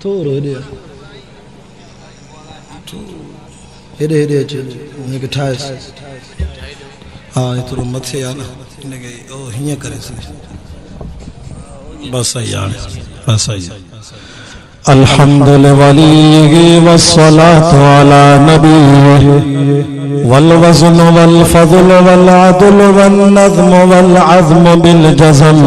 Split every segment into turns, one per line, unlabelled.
थोरो हेॾे हेॾे हेॾे अचे हिनखे ठाहेसि हा एतिरो मथे आहे न हिनखे हीअं करे बसि सही आहे बसि सही आहे
अल्हम्दुलिल्लाह वलीही वस्सलातु अला नबीही वल वज़्न वल फ़ज़्ल वल अदल वन नज़्म वल अज़्म बिल जज़म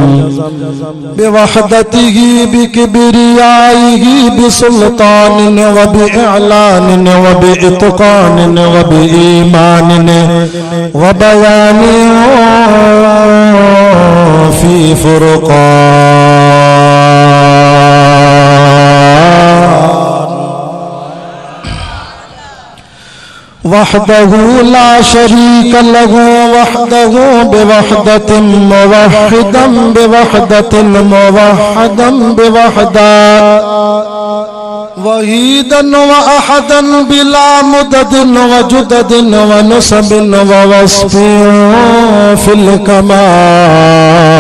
बिवहदतिही बिकिब्रियाइही बिसुल्तानिन व बिइलानिन व बिइत्क़ानिन व बिईमानिन व बयानिन फी वहदहु ला शरीक लहु वहदहु बिवहदतिन मुवहिदन बिवहदतिन मुवहदन बिवहदा वहीदन व अहदन बिला मुददिन व जुददिन व नुसबिन व वस्फिन फिल कमाल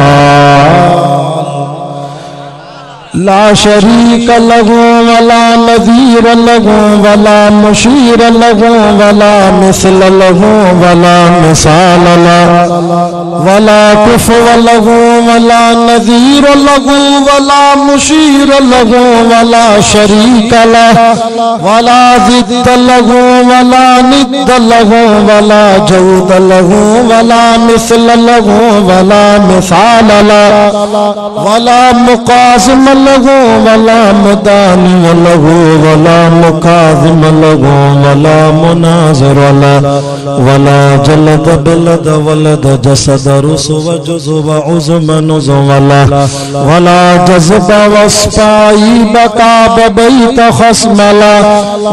ला शरीक लहु वला नज़ीर लहु वला मुशीर लहु वला मिसल लहु वला मिसाल लहु वला कुफ़ुव लहु वला नज़ीर लहु वला मुशीर लहु वला शरीक लहु वला ज़िद्द लहु वला निद्द लहु वला जौद लहु वला मिसल लहु वला मिसाल लहु वला मुक़ासिम लहु वला मुदानी लहु वला मुकाज़िम लहु वला मुनाज़िर लहु वला जलद बिलद वलद जसद रुसव जुज़व उज़म नुज़व वला जज़ब वस्पाई बका बैत खस्मला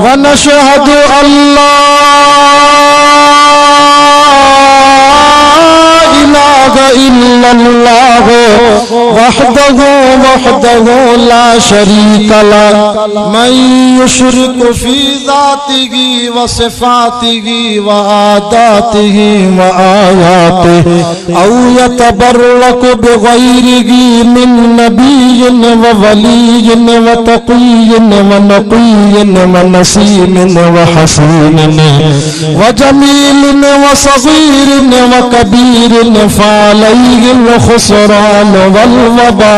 व नशहदु अल्लाह इलाहा इल्लल्लाह वहदहु वहदहु ला शरीक लहु मन युशरिक फी ज़ातिही व सिफ़ातिही व आदातिही व आयातिही औ यतबर्रक बिग़ैरिही मिन नबिय्यिन व वलिय्यिन व तक़िय्यिन व नक़िय्यिन व नसीमिन व हसीनिन व जमीलिन व सग़ीरिन व कबीरिन फ़अलैहिल खुस्रान वल वबा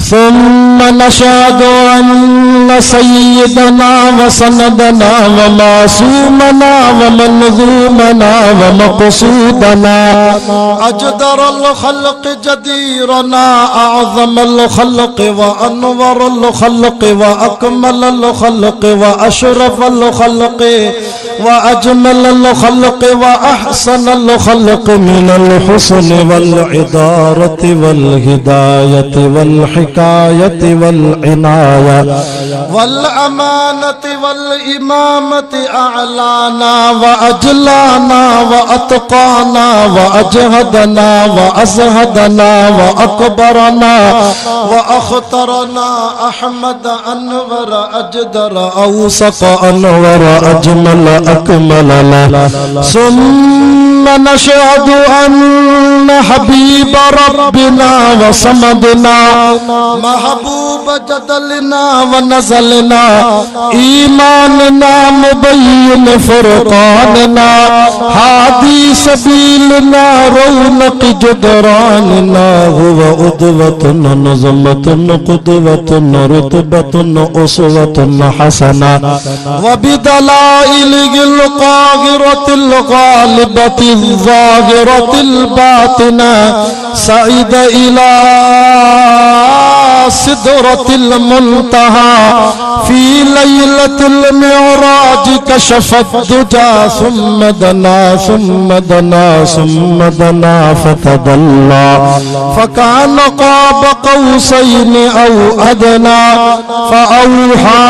ثم نشهد أن سيدنا وسندنا ومعصومنا ومنظومنا ومقصودنا أجدر الخلق جديرنا أعظم الخلق وأنور الخلق وأكمل الخلق وأشرف الخلق وأجمل الخلق وأحسن الخلق من الحسن والعدارة والهداية والحكاية والعناية والأمانة والإمامة أعلانا وأجلانا وأتقانا وأجهدنا وأزهدنا وأكبرنا وأخطرنا أحمد أنور أجدر أوسط أنور أجمل أكمل له ثم نشهد أن حبيب ربنا وصمدنا محبوب جدلنا ونزلنا إيماننا مبين فرقاننا هادي سبيلنا رونق جدراننا هو أدوة نظمة قدوة رتبة أسوة حسنة وبدلائله القاهرة الغالبة الظاهرة الباطنة سعيد إلى سدرة المنتهى في ليلة المعراج كشف الدجى ثم دنا ثم دنا ثم دنا فتدلى فكان قاب قوسين أو أدنى فأوحى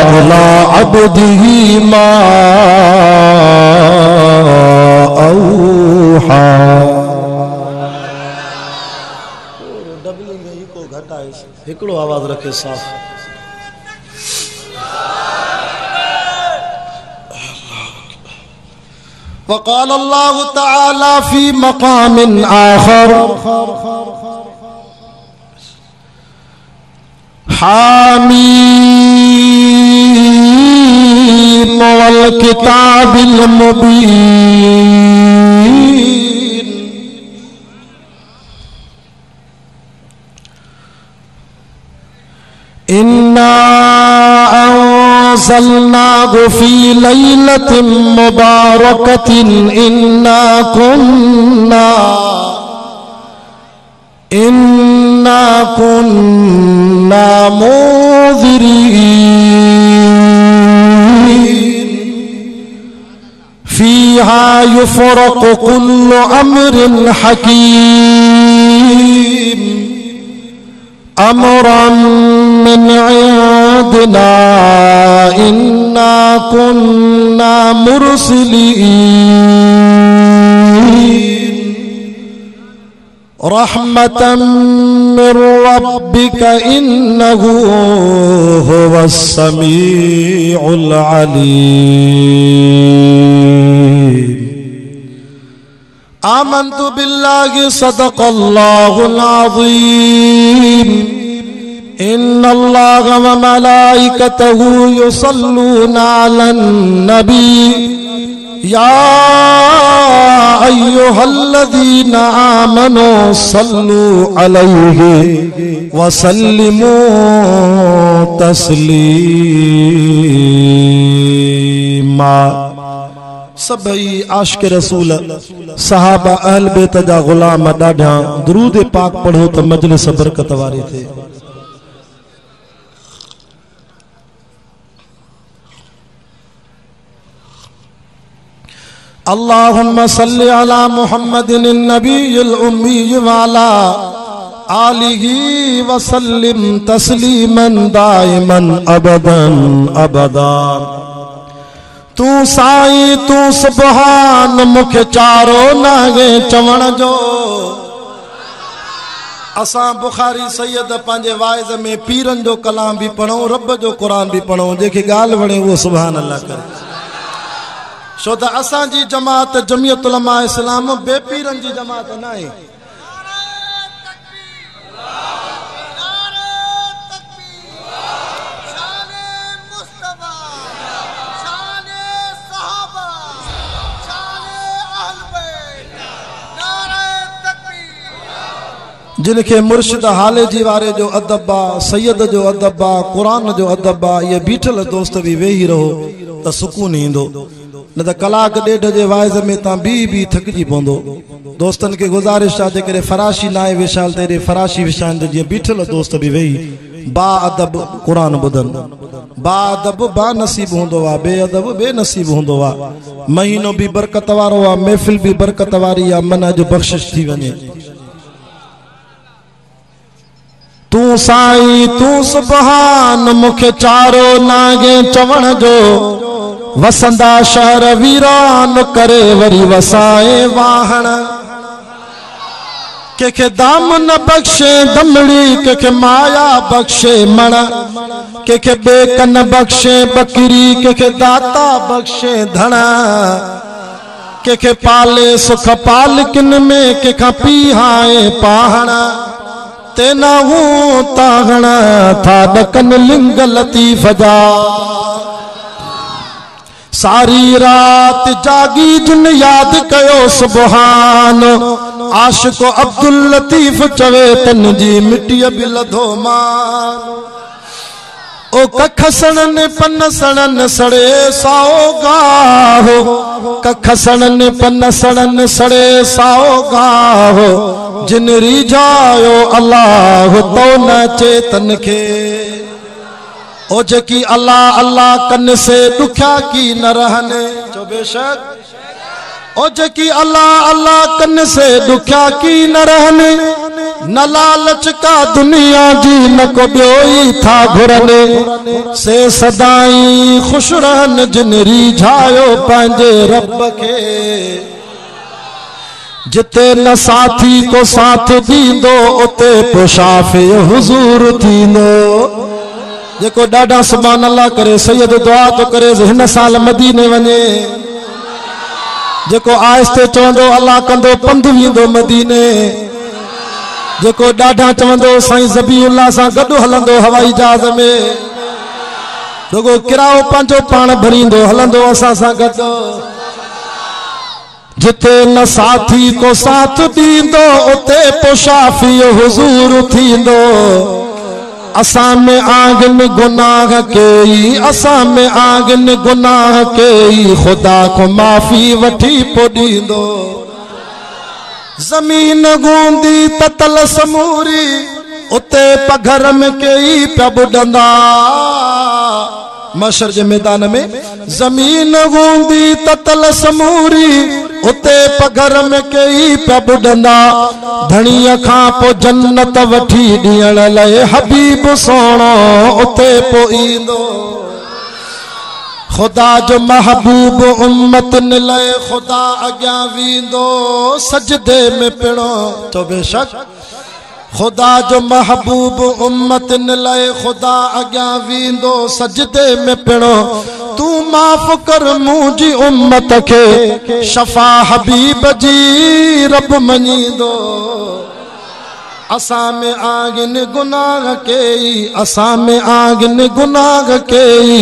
إلى عبده ما أوحى हिकिड़ो आवाज रखे साफ़ वक़ाल अल्लाहु तआला फी मक़ामिन आख़र हामीम वल किताबिल मुबीन इन्ना अंज़लनाहु फी लैलतिन मुबारकतिन इन्ना कुन्ना मुज़िरीन फीहा युफ़रक़ु कुल्लु अम्रिन हकीम अमरन मिन इंदिना इन्ना कुन्ना मुरसिलीन रहमतन मिर रब्बिका इन्नहु हुवस समीउल अलीम आमन्तु बिल्लाहि सदक़ल्लाहुल अज़ीम इन्नल्लाहा व मलाइकतहु युसल्लूना अलन नबी या अय्युहल्लज़ीना आमनू सल्लू अलैहि व सल्लिमू तस्लीमा। सभई आशिक रसूल सहाबा अहल बैत जा गुलाम ॾाढा दुरूद पाक पढ़ो त मजलिस बरकत वारी थे। अल्लाहुम्मा सल्लि अला मुहम्मदिन नबील उम्मी व अला आलिहि व सल्लिम तस्लीमन दाइमन अबदन अबदा। तू साईं तू सुबहान मुखे चारो नागे चवण जो। असां बुखारी सैयद पंहिंजे वाइज़ में पीरन जो कलाम भी पढ़ूं रब जो कुरान भी पढ़ूं जेके ॻाल्हि वणे वो सुभान अल्लाह करे। छो त असां जी जमात जमियत उलमा इस्लाम बेपीरन जी जमात न आहे। जिनके मुर्शिद हालेजी वारे जो अदबा सैयद जो अदबा कुरान जो अदबा ये बीठल दोस्त भी वेही रहो त सुकून ईंदो न त कलाक ॾेढ जे वाइज़ में ता बी थकजी पवंदो। दोस्तन के गुज़ारिश आहे जेकॾहिं फराशी नाहे विशाल तेरे फराशी विशाल ते जीअं बीठल दोस्त भी वेही बा अदब कुरान ॿुधनि। बा अदब बा नसीब हूंदो आहे बे अदब बे नसीब हूंदो आहे। महीनो भी बरकत वारो आहे महफ़िल भी बरकत वारी आहे मन जो बख़्शिश थी वञे। तू साईं तू सुबहान मुखे चारो नागे चवण जो। वसंदा शहर वीरान करे वरी वसाए वाहण। के दाम न बख्शे दमड़ी के माया बख्शे मण। के बेकन बख्शे बकरी के दाता बख्शे धण। के पाले सुख पालकिन में के पीहाए पाहण। तेना हूँ ताहण था डकन लिंग लतीफ जा। सारी रात जागी जिन याद कयो सुबहान। आशिको अब्दुल लतीफ चवे तन जी मिट्टी भी लधो मान। ओ कख सणन पन सणन सड़े साओ गाहो। कख सणन पन सणन सड़े साओ गाहो। जिन रिझायो अल्लाह तो न चेतन के। ओ जकी अल्लाह अल्लाह कन से दुख्या की न रहने जो बेशक। ओ जकी अल्लाह अल्लाह कन से दुख्या की न रहने। न लालच का दुनिया जी न को ब्योई था घुरने। से सदाई खुश रहन जिन रिझायो पंहिंजे रब के। जिते न साथी को साथ दींदो उते पुशाफे हुजूर थींदो। जेको ॾाढा सुभान अल्लाह करे सैयद दुआ तो करे हिन साल मदीने वञे। जेको आहिस्ते चवंदो अल्लाह कंदो पंधु वेंदो मदीने जेको ॾाढा चवंदो साईं ज़बीउल्लाह सां गॾु हलंदो हवाई जहाज़ में जेको किराओ पंहिंजो पाण भरींदो हलंदो असां सां गॾु जिते न साथी को साथ दींदो उते पोशाफी हुजूर थींदो असां में आगन गुनाह कई असां में आगन गुनाह कई खुदा को माफ़ी वठी पोॾींदो ज़मीन गूंदी ततल समूरी उते पघर में कई पिया ॿुॾंदा मशर जे मैदान में ज़मीन गूंदी ततल समूरी उते पघर में कई पिया ॿुॾंदा धणीअ खां पोइ जन्नत वठी ॾियण लाइ हबीब सोणो उते पोइ ईंदो खुदा जो महबूब उम्मतन लाइ खुदा अॻियां वेंदो सजदे में पिणो तो बेशक खुदा जो महबूब उम्मतन लाइ खुदा अॻियां वेंदो सजदे में पिणो तू माफ़ कर मुंहिंजी उम्मत खे शफा हबीब जी रब मञींदो असां में आगिन गुनाह कई असां में आगिन गुनाह कई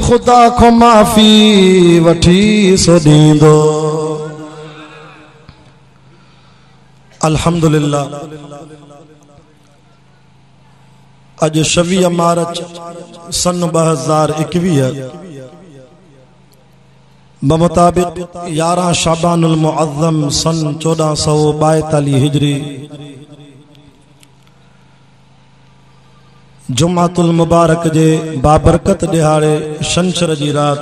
खुदा को माफ़ी वठी सो ॾींदो अल्हम्दुलिल्लाह अज 26 मार्च सन 2021 बमुताबिक 11 शाबानुल मुअज़्ज़म सन 1442 हिजरी जुमातुल मुबारक जे बाबरकत दिहाड़े शंशर जी रात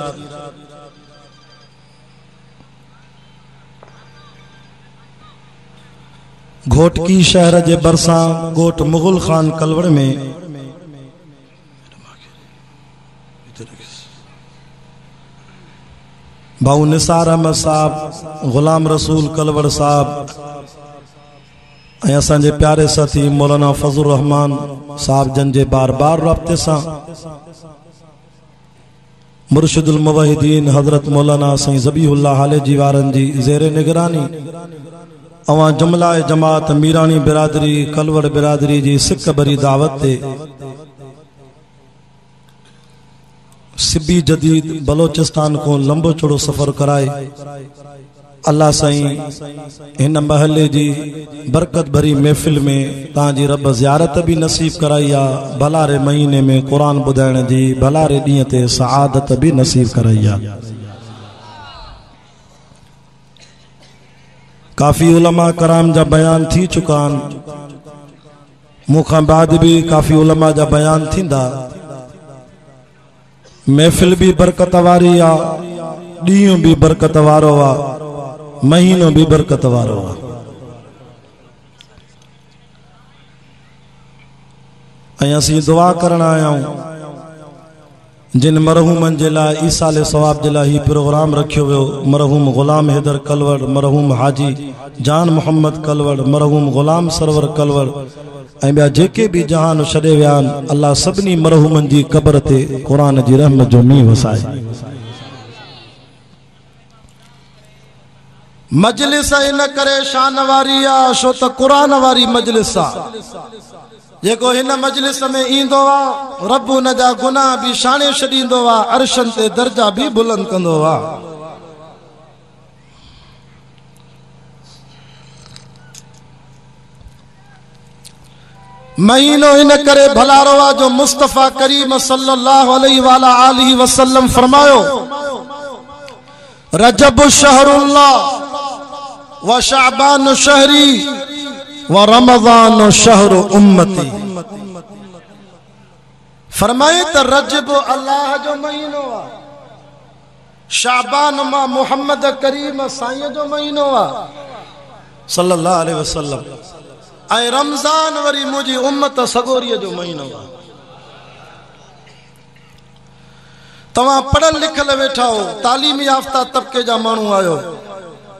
घोटकी शहर के बरसा गोट मुगल खान कलवड़ में भाऊ निसार अहमद साहब गुलाम रसूल कलवड़ साहब असांजे प्यारे साथी मौलाना फजल रहमान साहब जन जे बार बार राब्ते से मुर्शिदुल मुवहिदीन हजरत मौलाना साईं ज़बीहुल्लाह हालेजी वारन जी ज़ेरे निगरानी अवां जुमला जमात मीरानी बिरादरी कलवड़ बिरादरी जी सिक भरी दावत ते सिबी जदीद बलोचिस्तान को लंबो चौड़ो सफर कराए अल्लाह साईं इन महल्ले जी बरकत भरी महफिल में ताजी रब ज़ियारत भी नसीब कराई आ भलारे महीने में कुरान बुधाइण जी भलारे ॾींहं ते सआदत भी नसीब कराई आ काफी उलमा कराम जा बयान थी चुका मुखा बाद भी काफी उलमा जा बयान थींदा महफिल भी बरकत वारी आ ॾींहुं भी बरकत वारो आ महीनो भी बरकत वारो आ ऐं असीं दुआ करण आया आहियूं जिन मरहूमन जे लाइ ईसाले सवाब जे लाइ ही प्रोग्राम रखियो वियो मरहूम गुलाम हैदर कलवड़ मरहूम हाजी जान मोहम्मद कलवड़ मरहूम गुलाम सरवर कलवड़ ऐं ॿिया जेके भी जहान छॾे विया आहिनि अल्लाह सभिनी मरहूमन जी क़ब्र ते क़ुरान जी रहमत जो मींहुं वसाए मजलिस इन करे शान वारी आ छो त क़ुरान वारी मजलिस आ जेको हिन मजलिस में ईंदो आ रब उन जा गुनाह भी शाणे छॾींदो आ अर्शन ते दर्जा भी बुलंद कंदो आ महीनो इन करे भलारो आ जो मुस्तफा करीम सल्लल्लाहु अलैहि वसल्लम फरमायो रजब शहरुल्लाह व शाबान शहरी व रमजान शहर उम्मती फरमाए त रजब अल्लाह जो महीनो आ शाबान मां मोहम्मद करीम साईं जो महीनो आ सल्लल्लाहु अलैहि वसल्लम ऐं रमजान वरी मुझी उम्मत सगोरीअ जो महीनो आ तव्हां पढ़ल लिखल वेठा हो तालीम याफ्ता तबके जा माण्हू आयो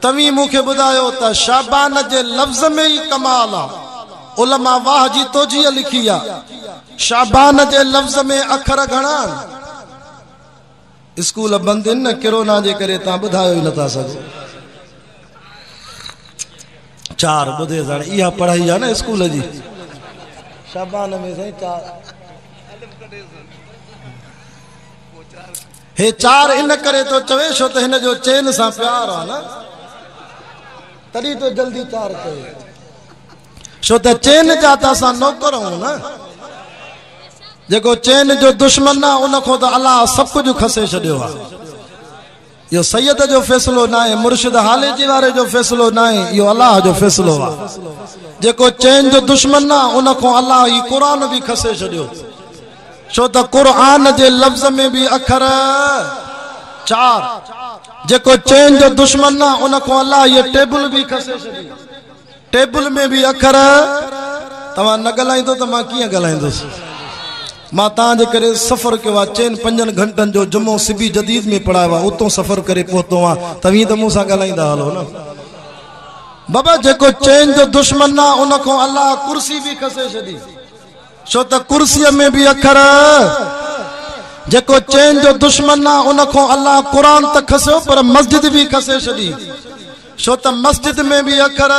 तव्हीं मूंखे ॿुधायो त शाबान जे लफ़्ज़ में ही कमाल आ उलमा वाह जी तोजीह लिखी आ शाबान जे लफ़्ज़ में अखर घणा स्कूल बंद इन न कोरोना जे करे तव्हां ॿुधायो ई नथा सघो
4 बुधे जाने इहा पढ़ाई है ना स्कूल जी शाबान में से 4 हे 4 इन करे तो चवे छो त हिन जो चैन सा प्यार है ना तड़ी तो जल्दी 4 कयो छो त चैन जाता सा नौकर हूं ना जेको चैन जो दुश्मन ना उन को तो अल्लाह सब कुछ खसे छडियो है यो सैयद जो फैसलो ना है मुर्शिद हालेजी वारे जो फैसलो ना है यो अल्लाह जो फैसलो है जेको चैन जो दुश्मन ना उन को अल्लाह ही कुरान भी खसे छडियो छो त कुरान जे लफ्ज में भी अखर 4 जेको चैन जो दुश्मन ना उन को अल्लाह ये टेबल भी खसे छडियो टेबल में भी अखर तवा न गलाइंदो त मां किए गलाइंदोस मां ताजे करे सफर के वा चैन 5 घंटन जो जुमो सिबी जदीद में पढ़ावा उतो सफर करे पहुतो वा तवी त मूसा गलाइंदा हलो ना बाबा जेको चैन जो दुश्मन ना उन को अल्लाह कुर्सी भी खसे छडी छो त कुर्सी में भी अखर जेको चैन जो दुश्मन ना उन को अल्लाह कुरान त खसो पर मस्जिद भी खसे छडी छो त मस्जिद में भी अखर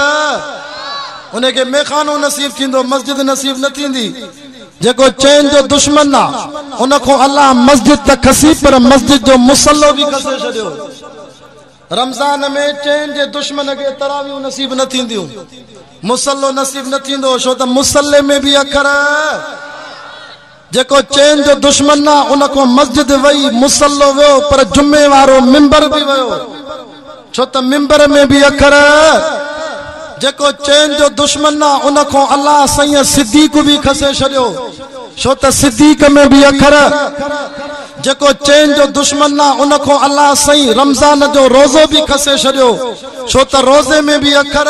उन के मेखानो नसीब थींदो मस्जिद नसीब न थींदी जेको चैन जो दुश्मन ना उन को अल्लाह मस्जिद त खसी पर मस्जिद जो मुसल्लो भी खसे छडियो रमजान में चैन जे दुश्मन के तरावी नसीब न थींदियो मुसल्लो नसीब न थींदो छो त मुसल्ले में भी अखर जेको चैन जो दुश्मन ना उन को मस्जिद वई मुसल्लो वो पर जुम्मे वारो मिंबर भी वयो छो त मिंबर में भी अखर जेको चैन जो दुश्मन ना उन को अल्लाह सैयद सिद्दीक भी खसे छडियो छो त सिद्दीक में भी अखर जेको चैन जो दुश्मन ना उन को अल्लाह सही रमजान जो रोजो भी खसे छडियो छो त रोजे में भी अखर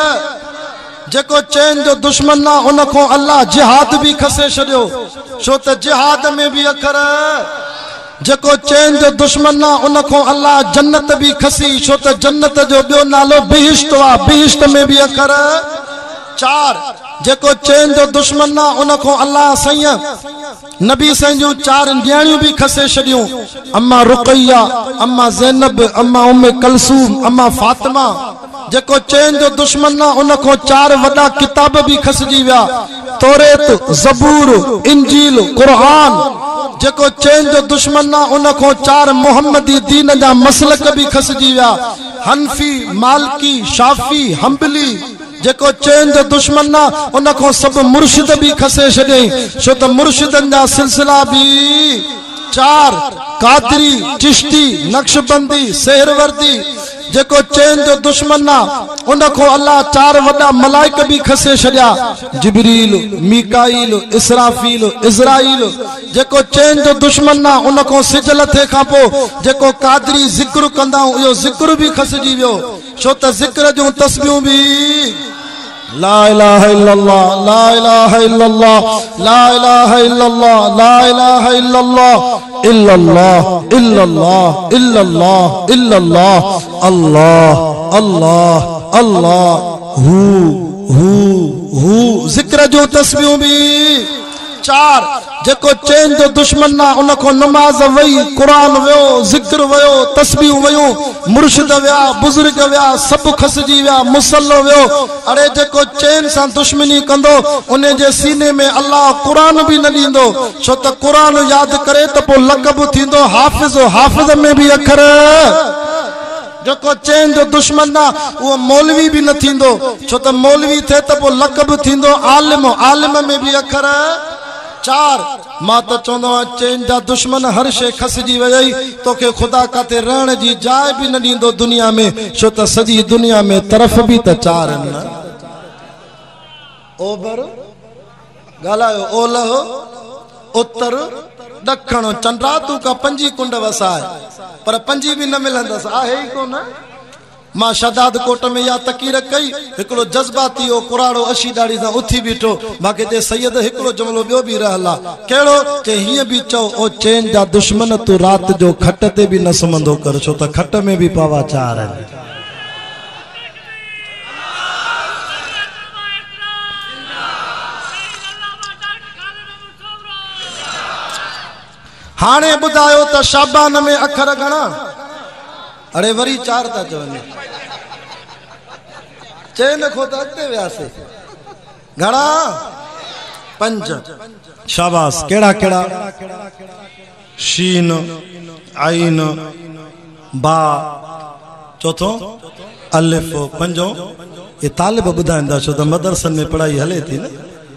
जेको चैन जो दुश्मन ना उन को अल्लाह जिहाद भी खसे छडियो छो त जिहाद में भी अखर जेको चैन जो दुश्मन ना उन को अल्लाह जन्नत भी खसी छो त जन्नत जो बियो नालो बिहिश्त वा बिहिश्त में भी अखर 4 जेको चैन जो दुश्मन ना उन को अल्लाह सैया नबी सैन जो 4 न्याणियों भी खसे छडियो अम्मा रुकैया अम्मा ज़ैनब अम्मा उम्मे कलसूम अम्मा फातिमा जेको चैन जो दुश्मन ना उन को 4 वडा किताब भी खसजी विया तौरेत ज़बूर इंजील कुरान जेको चैन जो दुश्मन ना उन को 4 मोहम्मदी दीन जा मसलक भी खसजी विया हनफी मालकी शाफी हंबली जेको चैन जो दुश्मन ना उन को सब मुर्शिद भी खसे छडे छो त मुर्शिदन जा सिलसिला भी 4 कादरी चिश्ती नक्शबंदी सहरवर्दी जेको चैन जो दुश्मन ना उन को अल्लाह 4 वडा मलाइक भी खसे छडिया जिब्रील मीकाईल इसराफील इज़राइल जेको चैन जो दुश्मन ना उन को सिजल थे खापो जेको कादरी जिक्र कंदा यो जिक्र भी खसजी वियो छो त जिक्र जो तस्बीहूं भी ला इलाहा इल्लल्लाह ला इलाहा इल्लल्लाह ला इलाहा इल्लल्लाह ला इलाहा इल्लल्लाह इल्लल्लाह इल्लल्लाह इल्लल्लाह इल्लल्लाह अल्लाह अल्लाह अल्लाह हु जिक्र जो तस्बीहूं भी 4 जेको चैन जो दुश्मन ना उन को नमाज वई कुरान वयो जिक्र वयो तस्बीह वयो मुर्शिद वया बुजुर्ग वया सब खसजी वया मुसल्लो वयो अरे जेको चैन सा दुश्मनी कंदो उन जे सीने में अल्लाह कुरान भी न दींदो छो त कुरान याद करे त पो लक़ब थींदो हाफिज हाफिज में भी अखर जेको चैन जो दुश्मन ना वो मौलवी भी न थींदो छो त मौलवी थे त पो लक़ब थींदो आलिम आलिम में भी अखर 4 मां तो चौंदो चैन जा दुश्मन हर शे खसजी वई तोके खुदा काते रहण जी जाय भी न दींदो दुनिया में छो त सजी दुनिया में तरफ भी त 4 न ओभर गालायो ओलह उत्तर दखण चंद्रा तू का 5 कुंड वसाए पर 5 भी न मिलंदस आहे ही कोन मां शदाद कोट में या तकीर कई हिकड़ो जज्बाती ओ कुराड़ो अशी दाड़ी सा उथी बीठो बाकी ते सैयद हिकड़ो जुमलो बियो भी रहला केड़ो के हिय भी चो ओ चैन जा दुश्मन तू रात जो खट ते भी न सुमंदो कर छो त खट में भी पावा 4 है हाने बुधायो त शाबान में अखर घणा अरे वरी 4 था चवनि चैन खो त अॻिते वियासीं घणा 5 शाबाश केड़ा केड़ा शीन आइन बा चौथो अलिफ पंजो ये तालिब ॿुधाईंदा छो त मदरसन में पढ़ाई हले थी न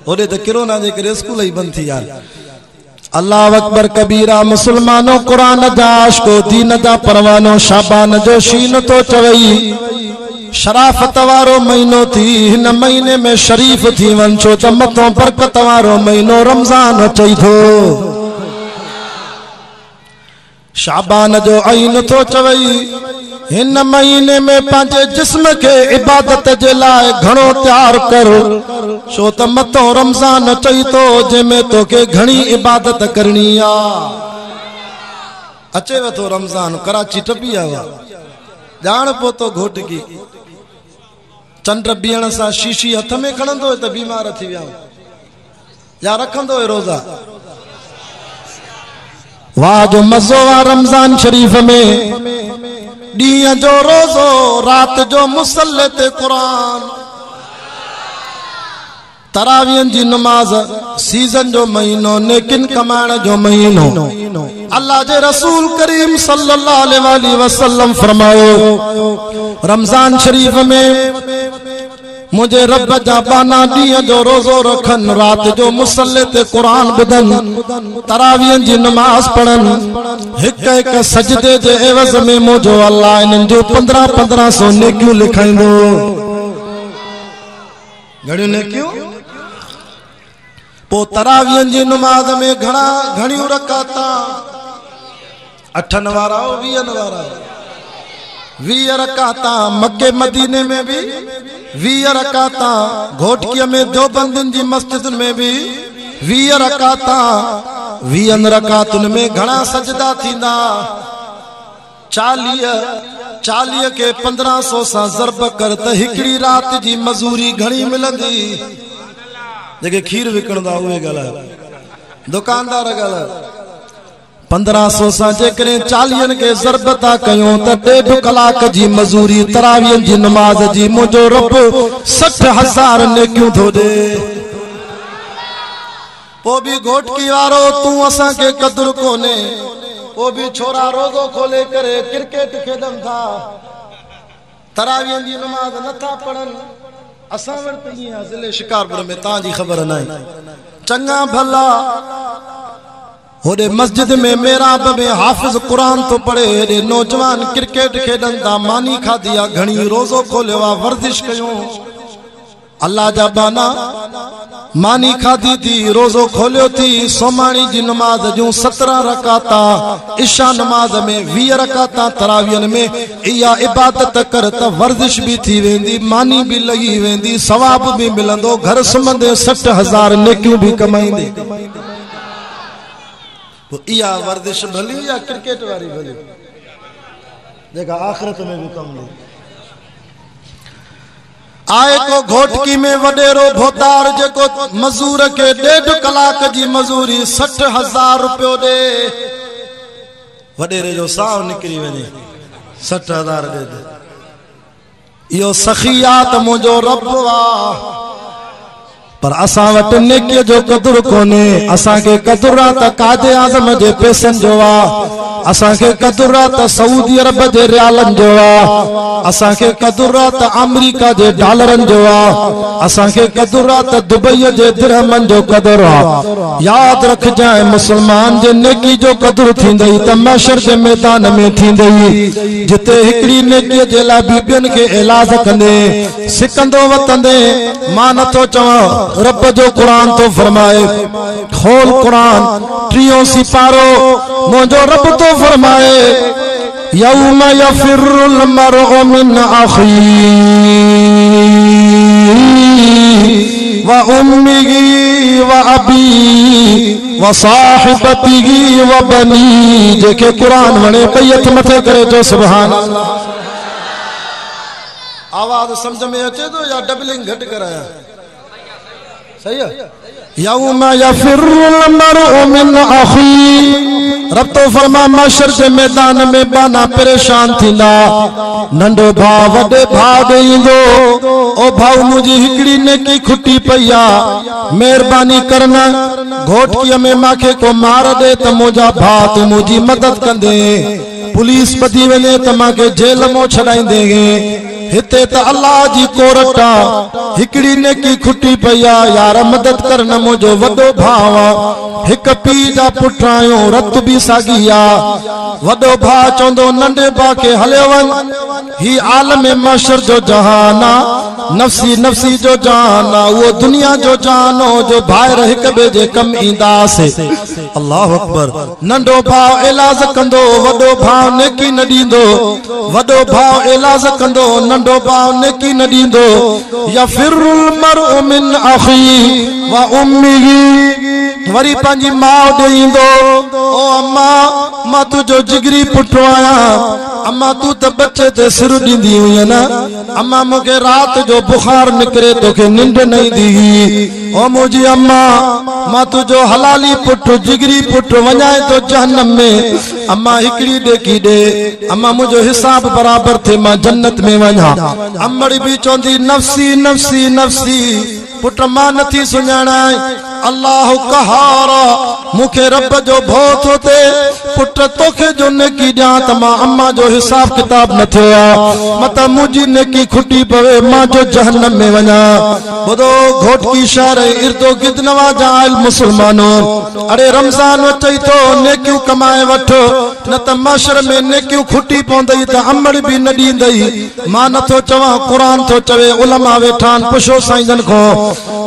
ओॾे त किरोना जे करे स्कूल ही बंद थी यार अल्लाह अकबर कबीरा मुसलमानों कुरान जा आशिको दीन जा परवानो शाबान जो शीन तो चवई शराफत वारो महीनो थी हिन महीने में शरीफ थी वन छो त मथों बरकत वारो महीनो रमजान अचई थो शाबान जो आइन तो चवई हिन महीने में पांचे जिस्म के इबादत जे लाए घणो तैयार कर छो त मथों रमजान अचई तो जंहिंमें तोखे घणी इबादत करणी आ अचेव थो रमजान कराची टपी आया ॼाण पोतो घोट की चंड बीहण सां शीशी हथ में खणंदो त बीमार थी विया या रखंदो रोज़ा वाह जो मज़ो आ रमजान शरीफ में ॾींहं जो रोज़ो रात जो मुसल्ले ते कुरान तरावीहन जी नमाज सीजन जो महीनो नेकिन कमाइण जो महीनो अल्लाह जे रसूल करीम सल्लल्लाहु अलैहि वसल्लम फरमायो रमजान शरीफ में मुझे रब जा बाना ॾींहं जो रोज़ो रखन रात जो मुसल्ले ते कुरान ॿुधन तरावीहन जी नमाज पढ़न हिक हिक सजदे जे एवज़ में मुझो अल्लाह इन्हनि जो 1500 नेकियूं लिखाईंदो घणियूं नेकियूं पो तरावीहन जी नमाज में घणियूं रकाता 8 वारा 20 वारा 20 रकाता मक्के मदीने में भी 20 रकाता घोटकीअ में देवबंदिन जी मस्जिद में भी 20 रकाता 20 रकातुन में घणा सजदा थींदा 40 के 1500 सां ज़रब कर त हिकड़ी रात जी मजूरी घणी मिलंदी जेके खीर विकणदा उहे ॻाल्हायो दुकानदार ॻाल्हायो 1500 सां जेकॾहिं 40 के ज़रब था कयूं त 1.5 कलाक जी मजूरी तरावीहन जी नमाज जी मुंहिंजो रब 60,000 नेकियूं थो ॾे पोइ बि घोटकी वारो तूं असां खे क़दुरु कोन्हे पोइ बि छोरा रोज़ो खोले करे क्रिकेट खेॾनि था तरावीहन जी नमाज नथा पढ़नि असां वटि ईअं ज़िले शिकारपुर में तव्हांजी ख़बर न आहे चङा भला होॾे मस्जिद में मेराब में हाफ़िज़ कुरान तो पढ़े हेॾे नौजवान क्रिकेट खेॾनि था मानी खाधी आहे घणी रोज़ो खोलियो आहे वर्जिश कयूं अल्लाह जा बाना मानी खाधी थी रोज़ो खोलियो थी सोमाणी जी नमाज जूं 17 रकाता इशा नमाज में 20 रकाता तरावीहन में इहा इबादत कर त वर्जिश भी थी वेंदी मानी भी लगी वेंदी सवाब भी मिलंदो घर सुम्हंदे 60,000 नेकियूं भी कमाईंदे तो इया वर्जिश भली या क्रिकेट वारी भली जेका आखिरत में भी कम ले आए को घोटकी में वडेरो भोतार जेको मजूर के 1.5 कलाक जी मजूरी 60,000 रुपयो दे वडेरे जो साव निकरी वने 60,000 दे इहो सखियात मुंहिंजो रब वा पर असां वटि नेकीअ जो क़दुरु कोन्हे असांखे क़दुरु आहे त कादे आज़म जे पैसनि जो आहे असांखे क़दुरु आहे त सऊदी अरब जे रियालनि जो आहे असांखे क़दुरु आहे त अमेरिका जे डॉलरनि जो आहे असांखे क़दुरु आहे त दुबईअ जे दिरहमनि जो क़दुरु आहे यादि रखजांइ मुस्लमान जे नेकी जो क़दुरु थींदई त महशर जे मैदान में थींदई जिते हिकड़ी नेकीअ जे लाइ बि ॿियनि खे इलाज कंदे सिकंदो वतंदे मां नथो चवां रब जो कुरान तो फरमाए खोल कुरान 3 सिपारो मुंहिंजो रब तो फरमाए यौम यफिरुल मरउ मिन अखी व उम्मिही व अबी व साहिबतिही व बनी जेके कुरान वणे ॿई हथ मथे करे जो सुभान अल्लाह आवाज समझ में अचे तो या डबलिंग घट कराया सही है
यौम यफिरुल मरउ मिन अखी रब तो फरमा महशर के मैदान में बाना परेशान थींदा नंढो भाउ वॾे भाउ ॾे ईंदो ओ भाउ मुंहिंजी हिकिड़ी नेकी खुटी पई आहे महिरबानी करना घोटकीअ में मांखे को मार ॾे त मुंहिंजा भाउ तूं मुंहिंजी मदद कंदे पुलिस ॿधी वञे त मांखे जेल मां छॾाईंदे हिते त अल्लाह जी कोरट आहे हिकिड़ी नेकी खुटी पई आहे यार मदद करन मुंहिंजो वॾो भाउ आहे हिकु पीउ जा पुट आहियूं रत बि साॻी आहे वॾो भाउ चवंदो नंढे भाउ खे हलियो वञ ही आलम महशर जो जहान आहे नफ़्सी नफ़्सी जो जान आहे उहो दुनिया जो जान हो जो ॿाहिरि हिक ॿिए जे कम ईंदासीं अल्लाह अकबर नंढो भाउ इलाज कंदो वॾो भाउ नेकी न ॾींदो वॾो भाउ इलाज कंदो नंढो भाउ नेकी न ॾींदो यफिरुल मरउ मिन अखी व उम्मीही वरी पंहिंजी माउ ॾे ईंदो ओ अम्मा मां तुंहिंजो जिगरी पुटु आहियां अम्मा तू त बच्चे ते सिर ॾींदी हुई न अम्मा मूंखे रात जो बुखार निकिरे तोखे निंड न ईंदी ओ मुंहिंजी अम्मा मां तुंहिंजो हलाली पुटु जिगरी पुटु वञाए तो जहन्नम में अम्मा हिकिड़ी ॾेकी ॾे अम्मा मुंहिंजो हिसाब बराबर थे मां जन्नत में वञा अम्मड़ी बि चवंदी नफ़्सी नफ़्सी नफ़्सी पुट मां नथी सुञाणा अल्लाह कहार मूंखे रब जो भौ थो थे पुट तोखे जो नेकी ॾियां त मां अम्मा जो हिसाब किताब न थियो आहे मत मुंहिंजी नेकी खुटी पवे मां जो जहन्नम में वञा ॿुधो घोटकी शहर इर्दो गिर्द नवाजा मुसलमानो अरे रमज़ान अचई थो नेकियूं कमाए वठो न त महशर में नेकियूं खुटी पवंदई त अमड़ बि न ॾींदई मां नथो चवां क़ुरान थो चवे उलमा वेठा आहिनि पुछो साईंजन खां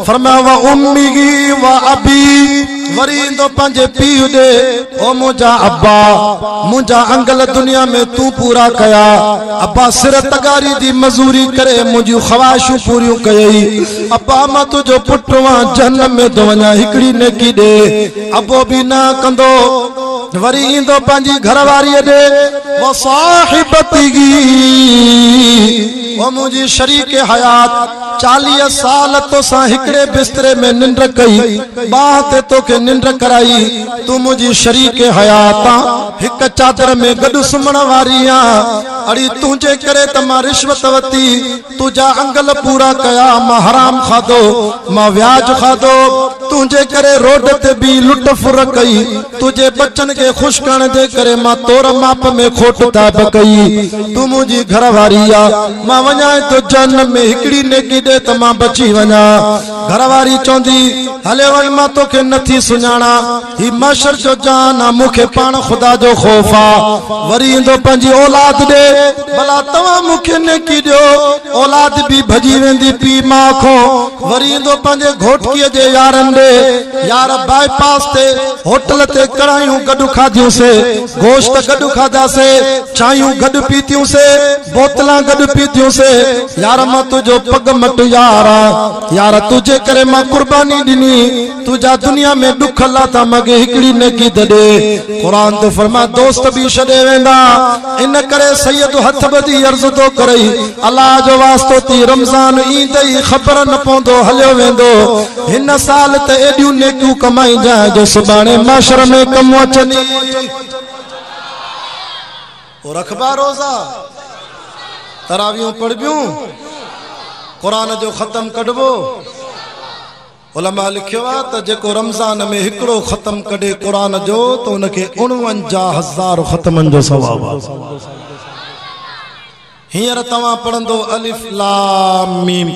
फरमाया व उम्मीही व अबी वरी ईंदो पंहिंजे पीउ ॾे ओ मुंहिंजा अब्बा मुंहिंजा अंगल दुनिया में तूं पूरा कया अब्बा सिर तगारी जी मज़ूरी करे मुंहिंजियूं ख़्वाहिशूं पूरियूं कयई अब्बा मां तुंहिंजो पुटु आहियां जहन्नम में थो वञा हिकिड़ी नेकी ॾे अब्बो बि न कंदो वरी ईंदो पंहिंजी घरवारीअ ॾे व साहिबती वो मुझी शरीक हयात 40 साल तो सा हिकड़े बिस्तरे में निंड कई बात तो के निंड कराई तू मुझी शरीक हयात हिक चादर में गड सुमण वारिया अड़ी तुझे करे त मां रिश्वत वती तुझा अंगल पूरा कया मां हराम खादो मां व्याज खादो तुझे करे रोड ते भी लुट फुर कई तुझे बच्चन के खुश करण दे करे मां तोर माप में खोट ताब कई तू मुझी घरवारिया मां वञा तो जन्नत में हिकड़ी नेकी दे त मां बची वञा घरवारी चौंदी हले वण मां तोखे नथी सुञाणा ही महशर जो जान आ मुखे पाण खुदा जो खौफ आ वरी इंदो पंजी औलाद दे भला तवा मुखे नेकी दियो औलाद भी भजी वेंदी पी मां खो वरी इंदो पंजे घोटकीअ जे यारन दे यार बाईपास ते होटल ते कढ़ायूं गडु खादियूं से गोश्त गडु खादा से चायूं गडु पीतियूं से बोतलां गडु पीतियूं से यार मां तुझो पग मट यार तुझे करे मां कुर्बानी दिनी तुझा दुनिया में दुख लाता मगे हिकड़ी नेकी दे कुरान तो फरमा दोस्त भी छडे वेंदा इन करे सैयद हथ बदी अर्ज तो करई अल्लाह जो वास्तो ती रमजान ईंदई खबर न पौंदो हलियो वेंदो हिन साल ते एडियूं नेकियूं कमाई जाए जो सुबाणे माशर में कम अचनी और रखबा रोजा तरावियों पढ़बियूं कुरान जो खत्म कढबो उलमा लिखियो आ त जेको रमजान में हिकड़ो खत्म कढे कुरान जो तो उनके 49,000 खत्मन जो सवाब हियर तवा पढ़ंदो अलिफ लाम मीम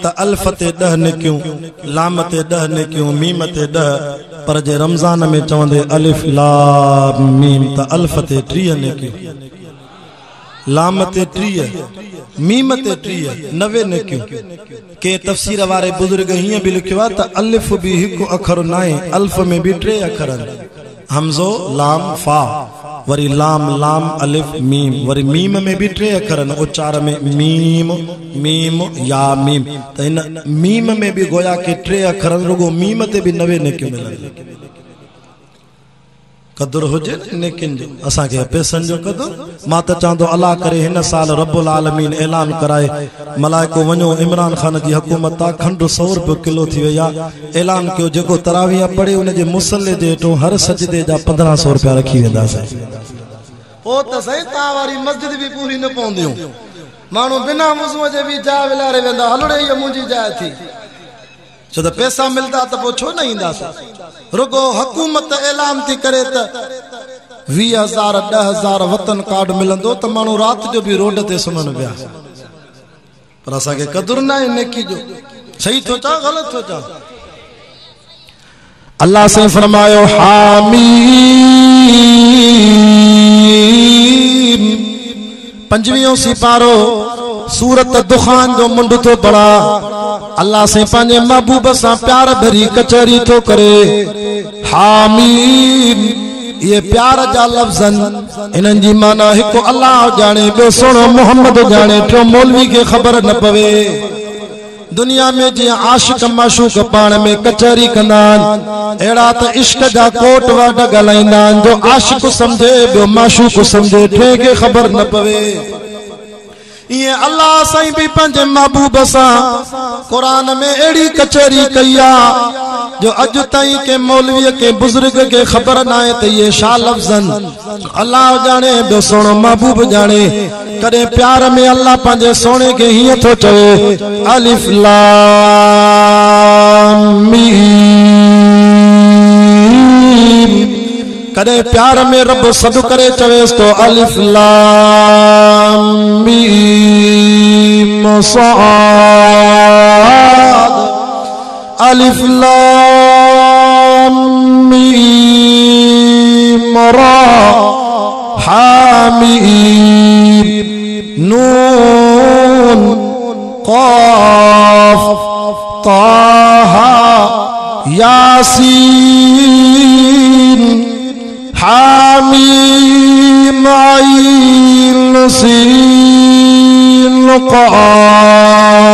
त अल्फ ते 10 नेकियूं लाम ते 10 नेकियूं मीम ते 10 पर जे रमजान में चवंदे अलिफ लाम मीम त अल्फ ते 30 नेकियूं लाम ते 30 मीम ते 30 90 नेकियूं के तफसीर वारे बुजुर्ग हिय भी लिखियो आ त अलिफ भी हिकु अखर नाए अल्फ में भी 3 अखर हमजो लाम फा वरी लाम लाम अलिफ मीम वरी मीम में भी 3 अखर उच्चार में मीम मीम या मीम त इन मीम में भी गोया के 3 अखर रुगो मीम ते भी 90 नेकियूं मिलन कदुर हुजे नेकिन जो असा के पैसन जो कदुर मां त चांदो अल्लाह करे हिन साल रब्बुल आलमीन ऐलान कराए मलाइको वणो इमरान खान जी हुकूमत ता खंड 100 रुपए किलो थी वया ऐलान कयो जेको तराविया पढ़े उन जे मुसल्ले जे हेठो हर सजदे जा 1500 रुपया रखी वेंदा से ओ त सही ता वारी मस्जिद भी पूरी न पवंदियूं मानू बिना वुज़ू जे भी जा विलारे वेंदा हलड़े ये मुंजी जाए थी छो त पैसा मिलदा त पो छो न इंदा रुगो हुकूमत ऐलान थी करे त 20,000 10,000 वतन कार्ड मिलंदो त मानू रात जो भी रोड ते सुमन पिया पर असा के कदर ना नेकी जो सही तो चा गलत तो चा अल्लाह से फरमायो हामीम 5वीं सिपारो सूरत दुखान जो मुंड तो बड़ा अल्लाह से पांजे महबूब सा प्यार भरी कचहरी तो करे हामीम ये प्यार जा लफ्ज़न इनन जी माना हिको अल्लाह जाने बे सोनो मोहम्मद जाने तो मौलवी के खबर न पवे दुनिया में जी आशिक माशूक पाण में कचहरी कंदान एड़ा त इश्क जा कोट वड गलाइंदान जो आशिक समझे बे माशूक समझे थे के खबर न पवे ये अल्लाह साईं भी पंजे महबूब सा कुरान में एड़ी कचहरी कया जो अज ताई के मौलवी के बुजुर्ग के खबर ना है तो ये शा लफ्ज़न अल्लाह जाने बे सोनो महबूब जाने करे प्यार में अल्लाह पंजे सोने के ही तो चवे अलिफ लाम मीम करे प्यार में रब सद करे चवेस तो अलिफ लाम मीम साद अलिफ लाम मीम रा हामीम नून क़ाफ ताहा यासीन हामीम आइन सीन क़ाफ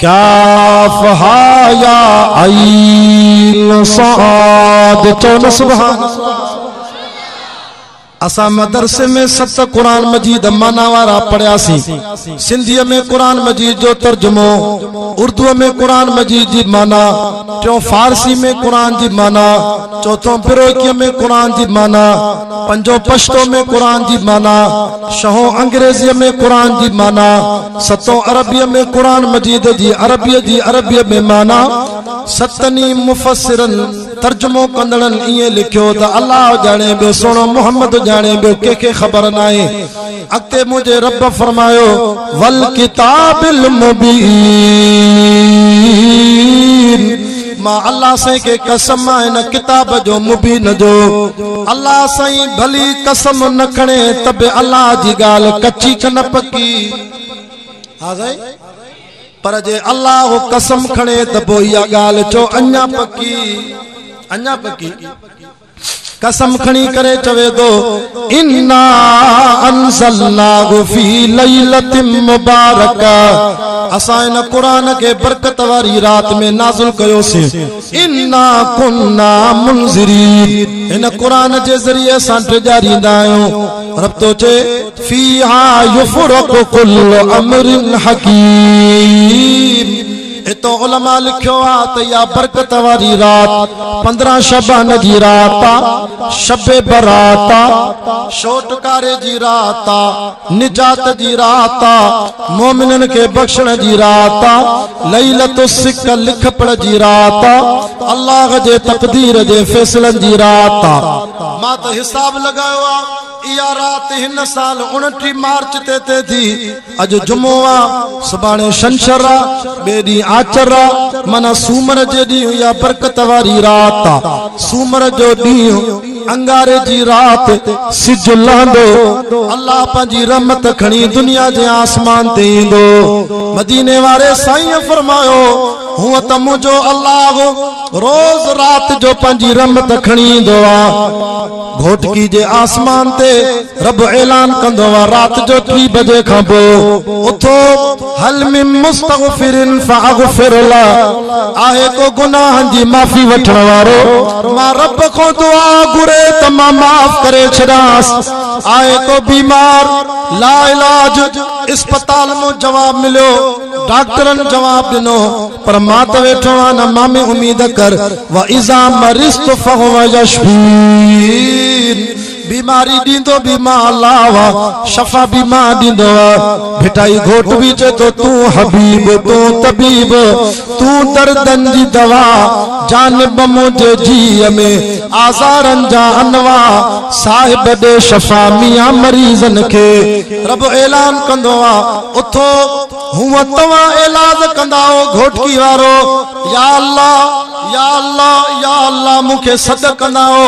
काफ हा या आइन साद चौन सुभान असा मदरसे में 7 कुरान मजीद माना वारा पढ़ियासी सिंधी में कुरान मजीद जो तर्जुमो उर्दू में कुरान मजीद जी माना चो फारसी में कुरान जी माना चौथों बिरोकी में कुरान जी माना पंजो पश्तो में कुरान जी माना शहो अंग्रेजी में कुरान जी माना सतों अरबी में कुरान मजीद जी अरबी में माना सतनी मुफस्सिरन तर्जुमो कंदड़न ये लिखियो त अल्लाह जाने बे सोनो मोहम्मद जाने बे के खबर नाए अक्ते मुझे रब फरमायो वल किताबिल मुबीन मां अल्लाह से के कसम है न किताब जो मुबीन जो अल्लाह सही भली कसम न खणे तब अल्लाह जी गाल कच्ची क न पक्की हा सही पर जे अल्लाह कसम खणे त पो या गाल चो अन्या पक्की कसम खणी करे चवे दो इन्ना अंज़लनाहु फी लैलतिन मुबारक असां इन कुरान के बरकत वारी रात में नाज़िल कयोसी इन्ना कुन्ना मुनज़िरीन इन कुरान जे जरिए असां टिजारींदा आहियूं रब तो चे फीहा युफ़रक़ु कुल्लु अमरिन हकीम तो उलमा लिखो तो या बरकत वारी रात 15 शबान जी रात शबे बरात शोटकारे जी रात निजात जी रात मोमिनन के बख्शण जी रात लैलतुस सिक लिख पढ़ जी रात अल्लाह जे तकदीर जे फैसलन जी रात मां तो हिसाब लगायो या रात हिन साल 29 मार्च ते थी अज जुमो आ सुबाने शंशरा बेदी आचरा मना सूमर जे दी या बरकत वारी रात सूमर जो दी अंगारे जी रात सिज लांदो अल्लाह पंजी रहमत खणी दुनिया जे आसमान ते इंदो मदीने वारे साईं फरमायो हुआ त मुझो अल्लाह रोज रात जो पंजी रहमत खणी ईंदो आ घोटकी जे आसमान ते रब ऐलान कंदो आ रात जो 3 बजे खां पोइ उथो हल मिन मुस्तगफिरिन फअगफिर ला आहे को गुनाहनि जी माफ़ी वठण वारो मां रब खां दुआ घुरे त मां माफ़ करे छॾांसि आहे को बीमार ला इलाज अस्पताल में जवाब मिलियो डॉक्टरन जवाब दिनो पर मां त वेठो आ न मां में उम्मीद कर व इज़ा मरिस्तु फहुव यशफीन बीमारी दींदो भी मां अल्लाह वा शफा भी मां दींदो भिटाई घोट भी चे तो तू हबीब तू तबीब तू दर्दन जी दवा जानब मुझे जी में आज़ारन जा अनवा साहिब दे शफा मियां मरीजन के रब ऐलान कंदो आ उथो हुआ तवा इलाज कंदाओ घोटकी वारो या अल्लाह या अल्लाह या अल्लाह मुखे सद कंदाओ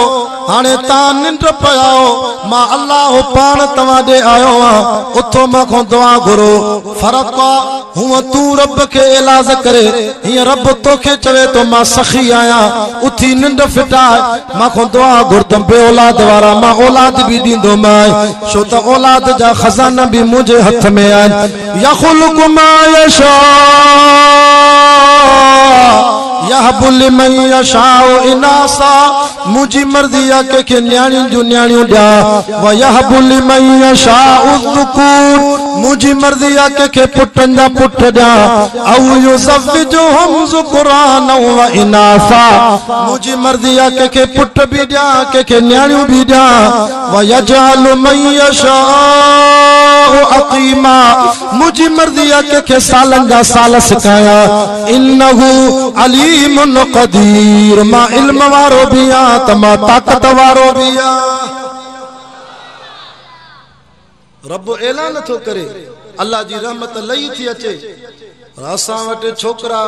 हाने ता निंड पयाओ मां अल्लाह पान तवा दे आयो आ उथो मां दुआ घुरो फर्क आ हुआ तू रब के इलाज करे ये रब तोखे चवे तो मां सखी आया उठी निंड फिटाए मां दुआ घुरतम बे औलाद वारा मां औलाद भी दींदो मां छो त औलाद जा खजाना भी मुझे हथ में आन यखलुक मा यशा यहबु लिमन यशाउ इनासा मुझी मर्जी आ के न्याणियों जो न्याणियों दिया व यहबु लिमन यशाउ ज़ुकूर मुझी मर्जी आ के पुटन जा पुट दिया औ युज़व्विजुहुम ज़ुकुरान व इनासा मुझी मर्जी आ के पुट भी दिया के न्याणियों भी दिया व यजअलु मन यशाउ अक़ीमा मुझी मर्जी आ के सालन जा साल सिखाया इन्नहु अलीमुन क़दीर मां इल्म वारो भी आ तमा ताकत वारो भी आ रब ऐलान थो करे अल्लाह जी रहमत लई थी अचे असां वटि छोकरा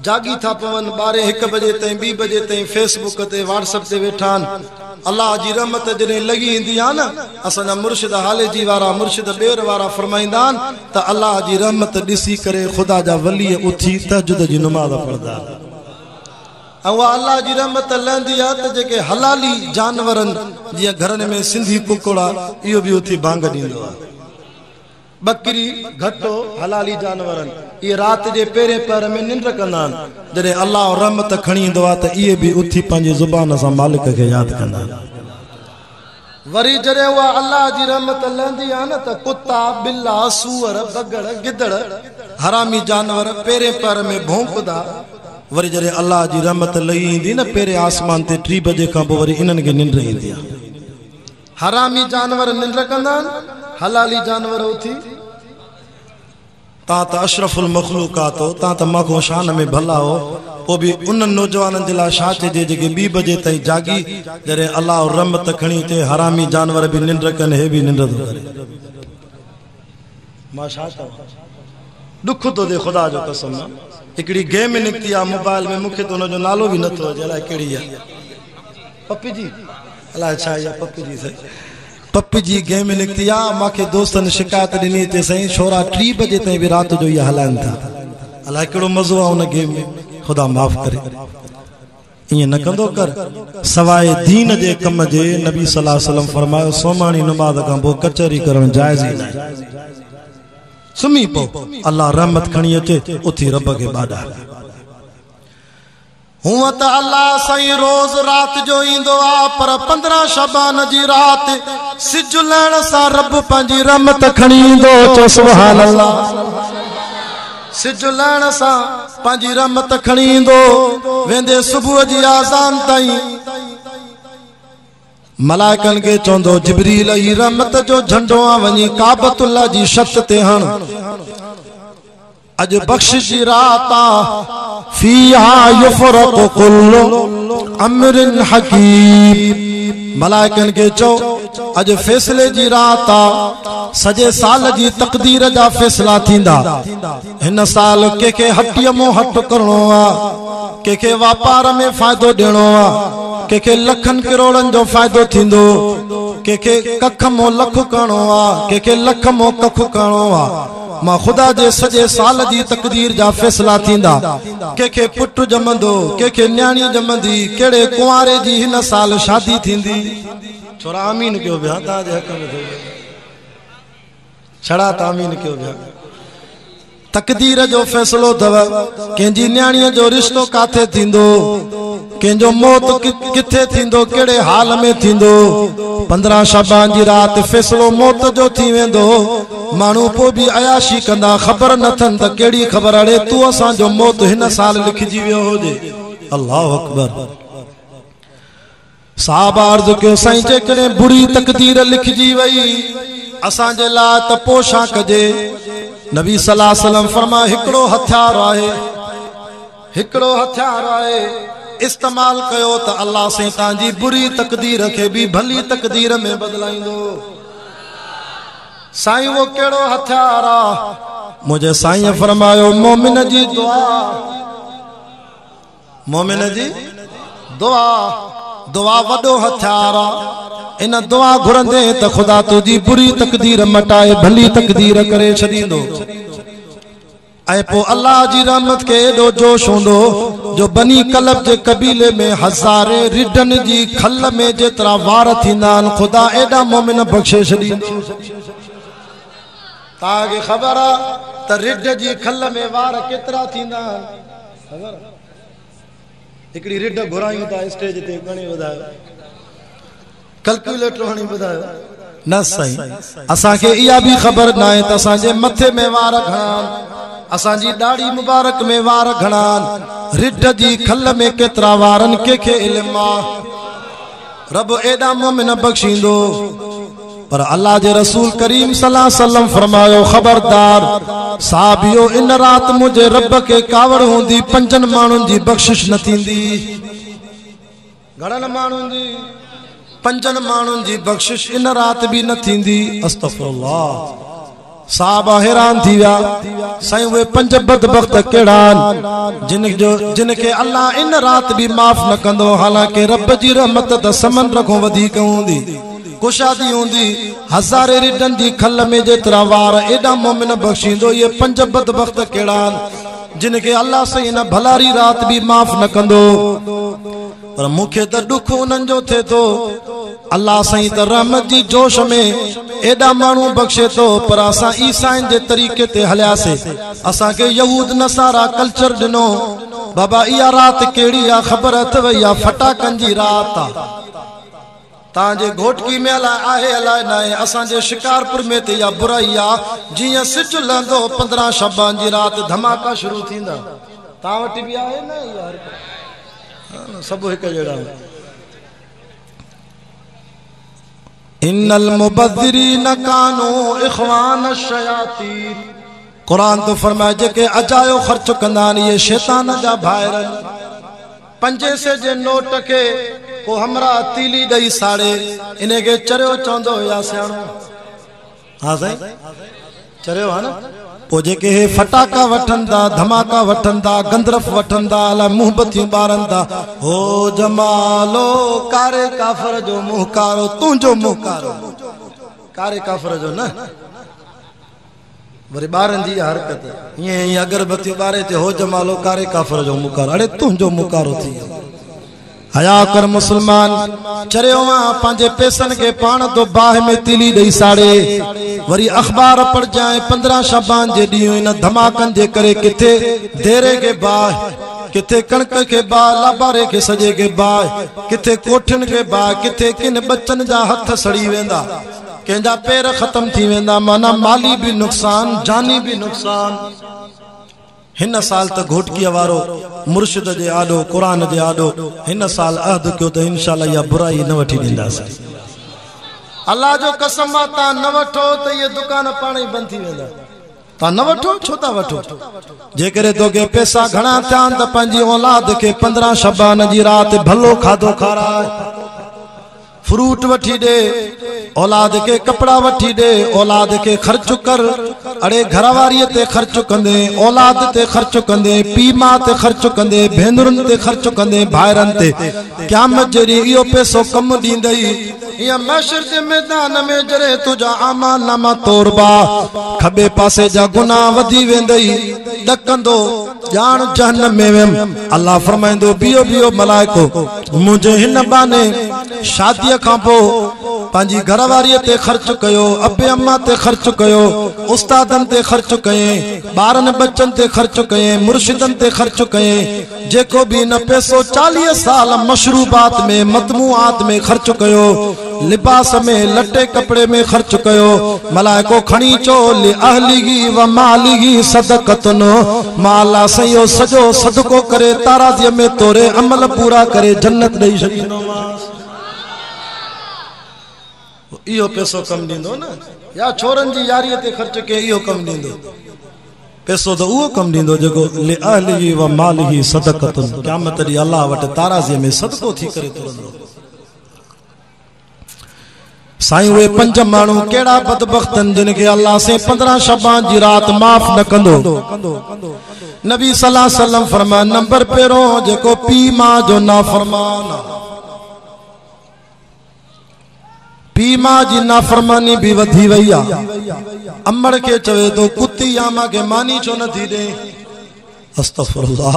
जागी था पवन 12-1 बजे ताईं 2 बजे ताईं फेसबुक ते व्हाट्सएप ते वेठा अल्लाह जी रहमत जॾहिं लगी ईंदी आहे न असांजा मुर्शिद हालेजी वारा मुर्शिद ॿेर वारा फरमाईंदा आहिनि त अल्लाह जी रहमत ॾिसी करे ख़ुदा जा वली उथी तहजुद जी नमाज़ पढ़ंदा अल्लाह जी रहमत लहंदी आहे त जेके हलाली जानवरनि जीअं घरनि में सिंधी कुकड़ा इहो भी उथी भांग ॾींदो आहे बकरी घटो हलाली जानवरनि ये रात जे पेरे पैर में निंड कंदा आहिनि जॾहिं अल्लाह रहमत खणी ईंदो आहे त इहे भी उथी पंहिंजी ज़ुबान सां मालिक खे यादि कंदा आहिनि वरी जॾहिं उहा अल्लाह जी रहमत लहंदी आहे न त कुत्ता बिल्ला सूअर बगड़ गिदड़ हरामी जानवर पेरे पैर में भौंकदा वरी जॾहिं अल्लाह जी रहमत लही ईंदी न पेरे आसमान ते 3 बजे खां पोइ वरी इन्हनि खे निंड ईंदी आहे हरामी जानवर निंड कंदा आहिनि हलाली जानवर उथी ता त अशरफुल मखलूकात हो ता त माखो शान में भला हो वो भी उन नौजवाननि जे लाइ छा चइजे जेके 2 बजे ताईं जागी जॾहिं अल्लाह रहमत खणी ते हरामी जानवर भी निंड कनि हे भी निंड थो करे मां छा चवां दुख तो दे खुदा जो कसम हिकड़ी गेम निकती आ मोबाइल में मुखे तो उन जो नालो भी नथो अचे अलाए कहिड़ी आहे पप्पी जी अलाए छा आहे पप्पी जी सही पप्पी जी गेम निकती आ माखे दोस्तन शिकायत ॾिनी ते सही छोरा 3 बजे ताईं भी रात जो इहा हलाइनि था अलाए कहिड़ो मज़ो आहे उन गेम में खुदा माफ़ करे ईअं न कंदो कर सवाइ दीन जे कम जे नबी सल्लल्लाहु अलैहि वसल्लम फरमायो सोमाणी नमाज़ खां पोइ कचहरी करण जाइज़ ई न सुम्ही पो अल्लाह रहमत खणी अचे उथी रब खे बाॾा हुआ त अल्लाह सही रोज रात जो ईंदो आ पर 15 शबान जी रात सिज लहण सां रब पंहिंजी रहमत खणी ईंदो चो सुभान अल्लाह सिज लहण सां पंहिंजी रहमत खणी ईंदो वेंदे सुबुह जी आज़ान ताईं मलाइकन के चोंदो जिब्रील ही रहमत जो झंडो आ वनी काबतुल्लाह जी छत ते हण अज बख्शिश जी रात आ फीहा युफरक़ कुल्लु अम्रिन हकीम मलाइकन के चो अज फैसले जी रात आ सजे साल जी तकदीर जा फैसला थींदा हिन साल के हटिय मो हट करणो आ के व्यापार में फायदो ॾियणो आ के लखन करोड़न जो फायदो थींदो के कख मो लख करणो आ के लख मो कख करणो आ मां खुदा जे सजे साल जी तकदीर जा फैसला थींदा के पुट जमंदो के न्याणी जमंदी केड़े कुंवारे जी हिन साल शादी थींदी छोरा आमीन कयो बिया ता जे हक में छड़ा तामीन कयो बिया तकदीर जो फैसलो थव केंजी न्याणीअ जो रिश्तो काथे थींदो केंजो मौत किथे थींदो केड़े हाल में थींदो 15 शाबान जी रात फैसलो मौत जो थी वेंदो मानू पो भी अयाशी कंदा खबर न थन त केड़ी खबर अड़े तू असा जो मौत हिन साल लिखजी वियो होजे अल्लाह अकबर साहब अर्ज कयो साईं जेकॾहिं बुरी तकदीर लिखजी वई असा जे ला त पोशा कजे नबी सल्लल्लाहु अलैहि वसल्लम फरमाए हिकड़ो हथियार आहे इस्तेमाल कयो त अल्लाह से तांजी बुरी तकदीर के भी भली तकदीर में बदलाइंदो साईं वो केड़ो हथियार आ मुझे साईं फरमायो मोमिन जी दुआ दुआ वडो हथियार आ इन दुआ घुरंदे त खुदा तुझी बुरी तकदीर मटाए भली तकदीर करे छदींदो ऐ पो अल्लाह जी रहमत के एडो जोश होंदो जो बनी कलब जे कबीले में हजारे रिडन जी खल में जेतरा वार थींदान खुदा एडा मोमिन बख्शे छदींदो ताके खबर आ त रिड जी खल में वार केतरा थींदान खबर एकड़ी रिड घुरायूं ता स्टेज ते घणी वधायो कैलकुलेटर हणी बुधायो न सही असा के इया भी खबर ना है त असा जे मथे में वार घणान असा जी दाढ़ी मुबारक में वार घणान रिड जी खल में केतरा वारन के इल्म आ रब एडा मोमिन बख्शींदो पर अल्लाह जे रसूल करीम सल्लल्लाहु अलैहि वसल्लम फरमायो खबरदार साहबियो इन रात मुझे रब के कावड़ होंदी पंजन मानुन जी बख्शिश न थींदी घणन मानुन जी पंजन मानुन जी बख्शिश इन रात भी न थींदी अस्तगफिरुल्लाह साहब हैरान थी विया साईं वे पंज बदबख्त केड़ान जिनके अल्लाह इन रात भी माफ न कंदो हालांकि रब जी रहमत त समन रखो वधीक हुंदी कुशादी हुंदी हजारे रिडन जी खल में जेतरा वार एडा मोमिन बख्शींदो ये पंज बदबख्त केड़ान जिनके अल्लाह से इन भलारी रात भी माफ न कंदो पर मुखे त दुख उन्हनि जो थे तो अल्लाह सही त रहमत जी जोश में एडा मानू बख्शे तो पर असा ईसाइन जे तरीके ते हलियासे असा के यहूद नसारा कल्चर दिनो बाबा इया रात केड़ी आ खबर अथव या फटाकन जी रात आ ताजे घोटकी में आहे अलाए ना असा जे शिकारपुर में ते या बुराई आ जिया सिज लंदो 15 शबान जी रात धमाका शुरू थींदा ता वटी भी आहे ना यार सब एक जड़ा इन्नल मुबद्दिरीन कानू इखवान अश-शयातीन कुरान तो फरमाए जेके अजायो खर्च कंदान ये शैतान जा भाइरन पंजे से जे नोट के को हमरा तीली दई साड़े इने के चरियो चोंदो या सियाणो हां साईं चरियो है ना पो जेके हे फटाका वठंदा धमाका वठंदा गंदरफ वठंदा अला मुहब्बतियूं बारंदा हो जमालो कारे काफर जो मुहकारो तुंजो मुहकारो कारे काफर जो न वरी बारन जी हरकत ये अगरबत्ती बारे ते हो जमालो कारे काफर जो मुहकारो अरे तुंजो मुहकारो थी हया कर मुसलमान चरियोवा पांजे पैसन के पान तो बाह में तिली दई साड़े वरी अखबार पढ़ जाए 15 शबान जे ॾींहुं इन धमाकन जे करे किथे देरे के बाह किथे कणक के बाह लाबारे के सजे के बाह किथे कोठन के बाह किथे किन बच्चन जा हथ सड़ी वेंदा केंजा पैर खत्म थी वेंदा माना माली भी नुकसान जानी भी नुकसान हिन साल त घोटकी वारो मुर्शिद जे आडो कुरान जे आडो हिन साल अहद कयो त इंशाल्लाह या बुराई न वठी दींदासीं अल्लाह जो कसम ता न वठो त ये दुकान पाण ही बंद थी वेंदा ता न वठो छो ता वठो जे करे तोके पैसा घणा थियान त पंहिंजी औलाद के 15 शबान जी रात भलो खाधो खाराए फ्रूट वठी दे औलाद के कपड़ा वठी दे, औलाद के खर्च कर, अड़े घरवारी ते खर्च कंदे, औलाद ते खर्च कंदे, पी मां ते खर्च कंदे, भेनरुन ते खर्च कंदे, भाइरन ते क़यामत जरी इहो पैसो कम दींदई। या महशर जे मैदान में जरे तुझा आमाल नामा तोरबा, खबे पासे जा गुनाह वधी वेंदई, डकंदो जान जहन्नम में वेम। अल्लाह फरमाइंदो बियो बियो मलाइको, मुझे हिन बाने शादी खां पो पंहिंजी घरवारीअ ते खर्च कयो, अबे अम्मा ते खर्च कयो, उस्तादन ते खर्च कये, बारन बच्चन ते खर्च कये, मुर्शिदन ते खर्च कये। जेको भी न पैसो 40 साल मशरूबात में, मतमुआत में खर्च कयो, लिबास में, लटे कपड़े में खर्च कयो। मलाइको खणी चो लि अहलिही व मालिही सदक़तन, माला सयो सजो सदको करे ताराज़ीअ में तोरे अमल पूरा करे जन्नत ॾेई छॾींदोमांसि। इहो पैसो कम ॾींदो न, या छोरन जी यारीअ ते ख़र्च के इहो कम ॾींदो। पैसो त उहो कम ॾींदो जेको लि अहलिही व मालिही सदक़तन, क़यामत ॾींहुं अल्लाह वटि ताराज़ीअ में सदको थी करे तुरंदो। साईं उहे 5 माण्हू कहिड़ा बदबख्तन जिन खे अल्लाह से 15 शबान जी रात माफ़ न कंदो। नबी सल्लल्लाहु अलैहि वसल्लम फरमाया, नंबर पहिरों जेको पी मां जो नाफरमान, पी मां जी नाफरमानी भी वधी वई आ। अमड़ के चवे तो कुत्ती आमा के मानी छो न थी दे। अस्तगफिरुल्लाह।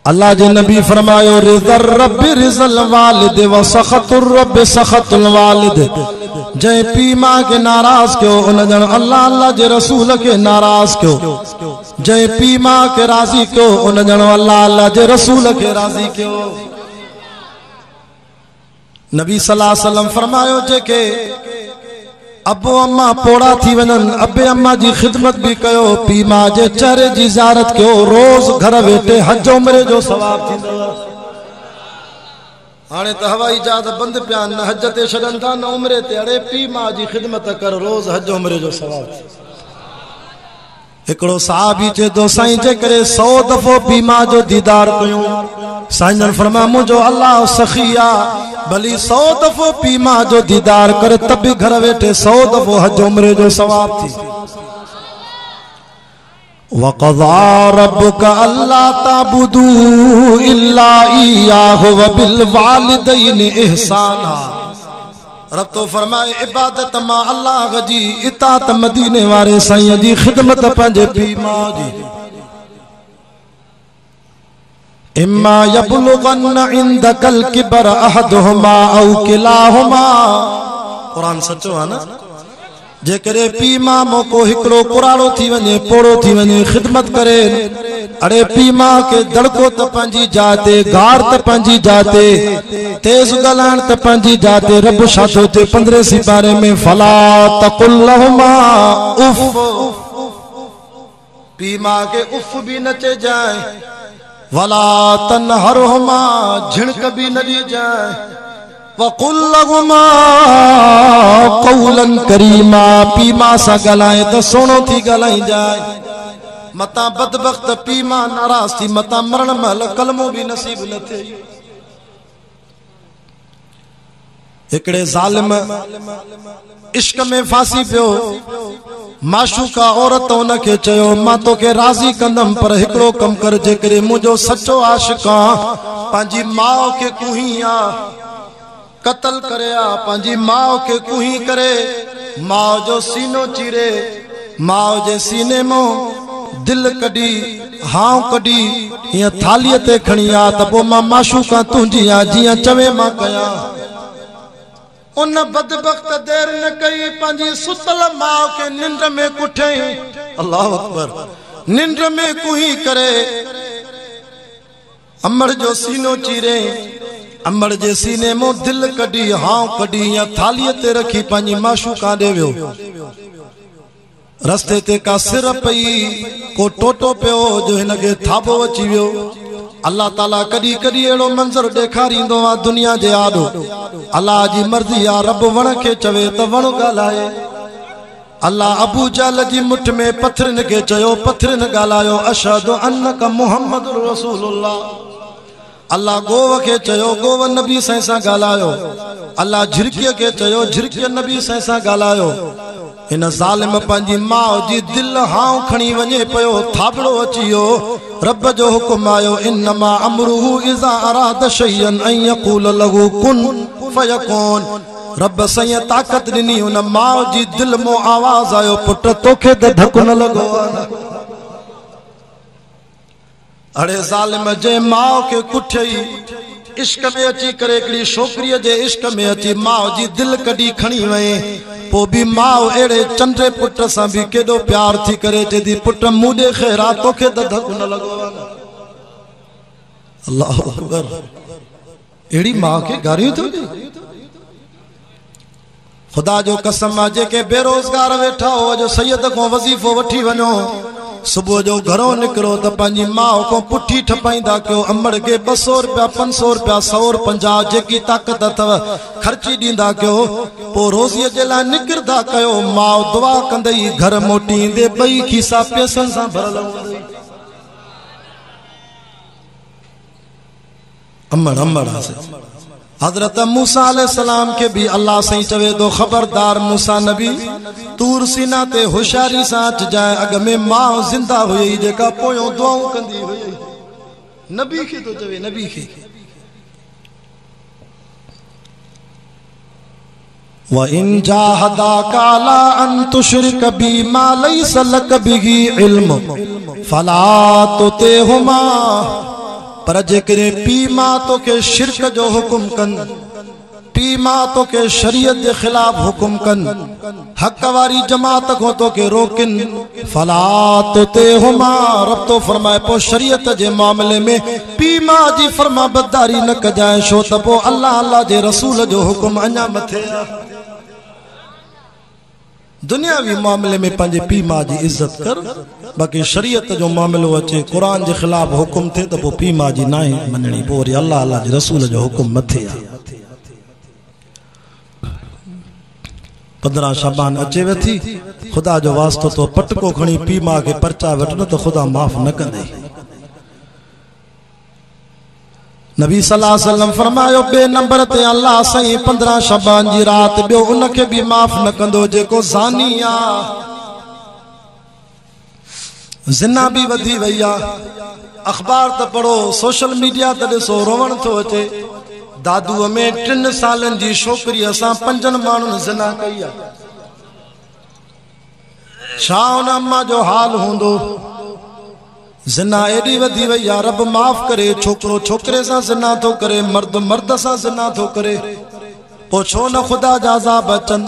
अल्लाह जे नबी फरमायो, रिज़र रब्बि रिज़ल वालिद व सख़तुर रब्बि सख़तुल वालिद। जै पी मां के नाराज क्यों उन जन अल्लाह अल्लाह जे रसूल के नाराज क्यों। जै पी मां के राजी क्यों उन जन अल्लाह अल्लाह जे रसूल के राजी क्यों। नबी सल्लल्लाहु अलैहि वसल्लम फरमायो, जेके अबो अम्मा पोड़ा थी वनन, अबे अम्मा जी खिदमत भी कयो, पी मां जे चेहरे जी ज़ियारत कयो, रोज घर वेठे हज उमरे जो सवाब थींदो। हाणे त हवाई जहाज बंद पिया, न हज ते छॾनि था न उमरे ते। अड़े पी मां जी खिदमत कर, रोज हज उमरे जो सवाब। हिकिड़ो सहाबी चए तो, साईं जे करे 100 दफ़ो पी मां जो दीदार कयूं, साईं जन फरमाया मुंहिंजो अल्लाह सखी आ, भली 100 दफ़ो पी मां जो दीदार कर त बि घर वेठे 100 दफ़ो हज उमरे जो सवाब थी। वक़ज़ा रब्बुका अल्ला ताबुदू इल्ला इय्याहु व बिल वालिदैनि इहसाना। रब तो फरमाए इबादत मां अल्लाह जी, इताअत मदीने वारे साईं जी खिदमत पंहिंजे पी मां जी। इम्मा यबलुगन्न इंदकल किबर अहदुहुमा औ किलाहुमा। कुरान सचो आहे न। जेकरे पी मां मोको हिकड़ो कुराड़ो थी वने, पोड़ो थी वने, खिदमत करे, अरे पी मां के दड़को त पंहिंजी जाते, गार त पंहिंजी जाते, तेज गलान त पंहिंजी जाते। रब शादो ते 15 सिपारे में, फला तकुल लहुमा उफ। पी मां के उफ भी न चे जाए, वला तनहरहुमा झिणक भी न दी जाए, वकुल लहुमा कौलन करीमा। पी मां सा गलाए त सोनो थी गलाई जाए। मता बदबख्त पी मां नाराज थी, मता मरण महल कलमो भी नसीब न थे। हिकड़े जालिम इश्क में फांसी पियो, माशूका औरत उन के चयो, मां तो के राजी कंदम, पर हिकड़ो कम कर, जेकरे मुझो सच्चो आशिका पंहिंजी माओ के कुही आ कत्ल करे आ, पंहिंजी माओ के कुही करे, माओ जो सीनो चीरे, माओ जे सीने में दिल कड़ी, हाउ कड़ी, ये थालीअ ते खणी आ त पोइ मां माशूका तुंहिंजी आ, जियां चवे मां कया। उन बदबख्त देर न कई, पंहिंजी सुतल मां के निंड में कुठे, अल्लाह अकबर, निंड में कुही करे, अमड़ जो सीनो चीरे, अमड़ जे सीने में दिल कड़ी, हाउ कड़ी, या थालीअ ते रखी पंहिंजी माशूका ॾे वियो। रस्ते ते का सिर पई, को टोटो पियो जो हिनखे थाबो अची वियो। अल्लाह ताला कदी कदी एड़ो मंजर ॾेखारींदो आहे दुनिया जे आॾो। अल्लाह जी मर्ज़ी आहे, रब वण खे चवे त वण ॻाल्हाए। अल्लाह अबू जहल जी मुठ में पथरनि खे चयो, पथरनि ॻाल्हायो, अशहदु अन्नका मुहम्मदुर रसूलुल्लाह।
अल्लाह गोव के चयो गोव नबी साईं सां ॻाल्हायो अल्लाह झिरकीअ के चयो झिरकीअ नबी साईं सां ॻाल्हायो इन ज़ालिम पंहिंजी माउ जी दिलि हाउ खणी वञे पियो थाबड़ो अची वियो रब जो हुकुम आयो इन्नमा अमरुहु इज़ा अराद शैअन अन यक़ूल लहू कुन फयकून रब साईं ताक़त ॾिनी उन माउ जी दिलि मो आवाज़ आयो पुट तोखे त धकु न लॻो अड़े ज़ालिम जे माउ के कुठई इश्क में अची करे हिकिड़ी छोकिरीअ जे इश्क में अची माउ जी दिलि कढी खणी वए पोइ बि माउ अहिड़े चंडे पुट सां बि केॾो प्यार थी करे चए थी पुट मूं ॾे ख़ैरा तोखे त धकु न लॻो अल्लाहु अकबर अहिड़ी माउ खे गारियूं थो ॾे खुदा जो कसम आहे जेके बेरोज़गार वेठा हो अॼु सैयद को वज़ीफ़ो वठी वञो सुबुह जो घरों निकिरो त पंहिंजी माउ को पुठी ठपाईंदा कयो अमड़ के 200 रुपया 500 रुपया 150 जेकी ताक़त अथव ख़र्ची ॾींदा कयो पोइ रोज़ीअ जे लाइ निकिरंदा कयो माउ दुआ कंदई घर मोटी ईंदे ॿई खीसा पैसनि सां भरियल हूंदई अमड़ अमड़ हज़रत मूसा अलैहिस्सलाम के भी अल्लाह सही चवे तो खबरदार मूसा नबी तूर सीना ते होशियारी सां अचजाए अॻ में माउ ज़िंदा हुई जेका पोयों दुआऊं कंदी हुई नबी खे तो चवे नबी खे व इन जाहदाका ला अन तुशरिक बी मा लैसा लक बिही इल्म फला तुतिहुमा पर जेकरे पी मां तो के शिरक जो हुकुम कन पी मां तो के शरीयत के खिलाफ हुकुम कन हक वारी जमात को तो के रोकिन फला तुतिहुमा रब तो फरमाए पो शरीयत जे मामले में पी मां जी फरमा बरदारी न कजाए छो त पो अल्लाह अल्लाह जे रसूल जो हुकुम अञा मथे दुनियावी मामले में पंहिंजे पी मां जी इज्जत कर बाक़ी शरीयत जो मामलो अचे कुरान के खिलाफ हुकुम थे तो पोइ पी मां जी नाहे मञणी पोइ वरी अल्लाह अल्लाह जे रसूल जो हुकुम मथे आहे 15 शाबान अचे वेठी खुदा जो वास्तो तो पटको खणी पी मां के परचा वठ न तो खुदा माफ़ न कंदे नबी सल्लल्लाहु अलैहि वसल्लम फरमायो बे नंबर ते अल्लाह सही 15 शाबान जी रात बियो उनके भी माफ़ न कंदो जेको ज़ानी आ जिना भी वधी वई आहे अखबार त पढ़ो सोशल मीडिया त ॾिसो रोवण थो अचे दादूअ में 3 सालनि जी छोकिरी असां 5 माण्हुनि जिना कई आहे छा उन अम्मा जो हाल हूंदो जिना एडी वधी वई आहे रब माफ़ करे छोकरो छोकरे सां जिना थो करे मर्द मर्द सां जिना थो करे पो छो न खुदा जा अज़ाब अचन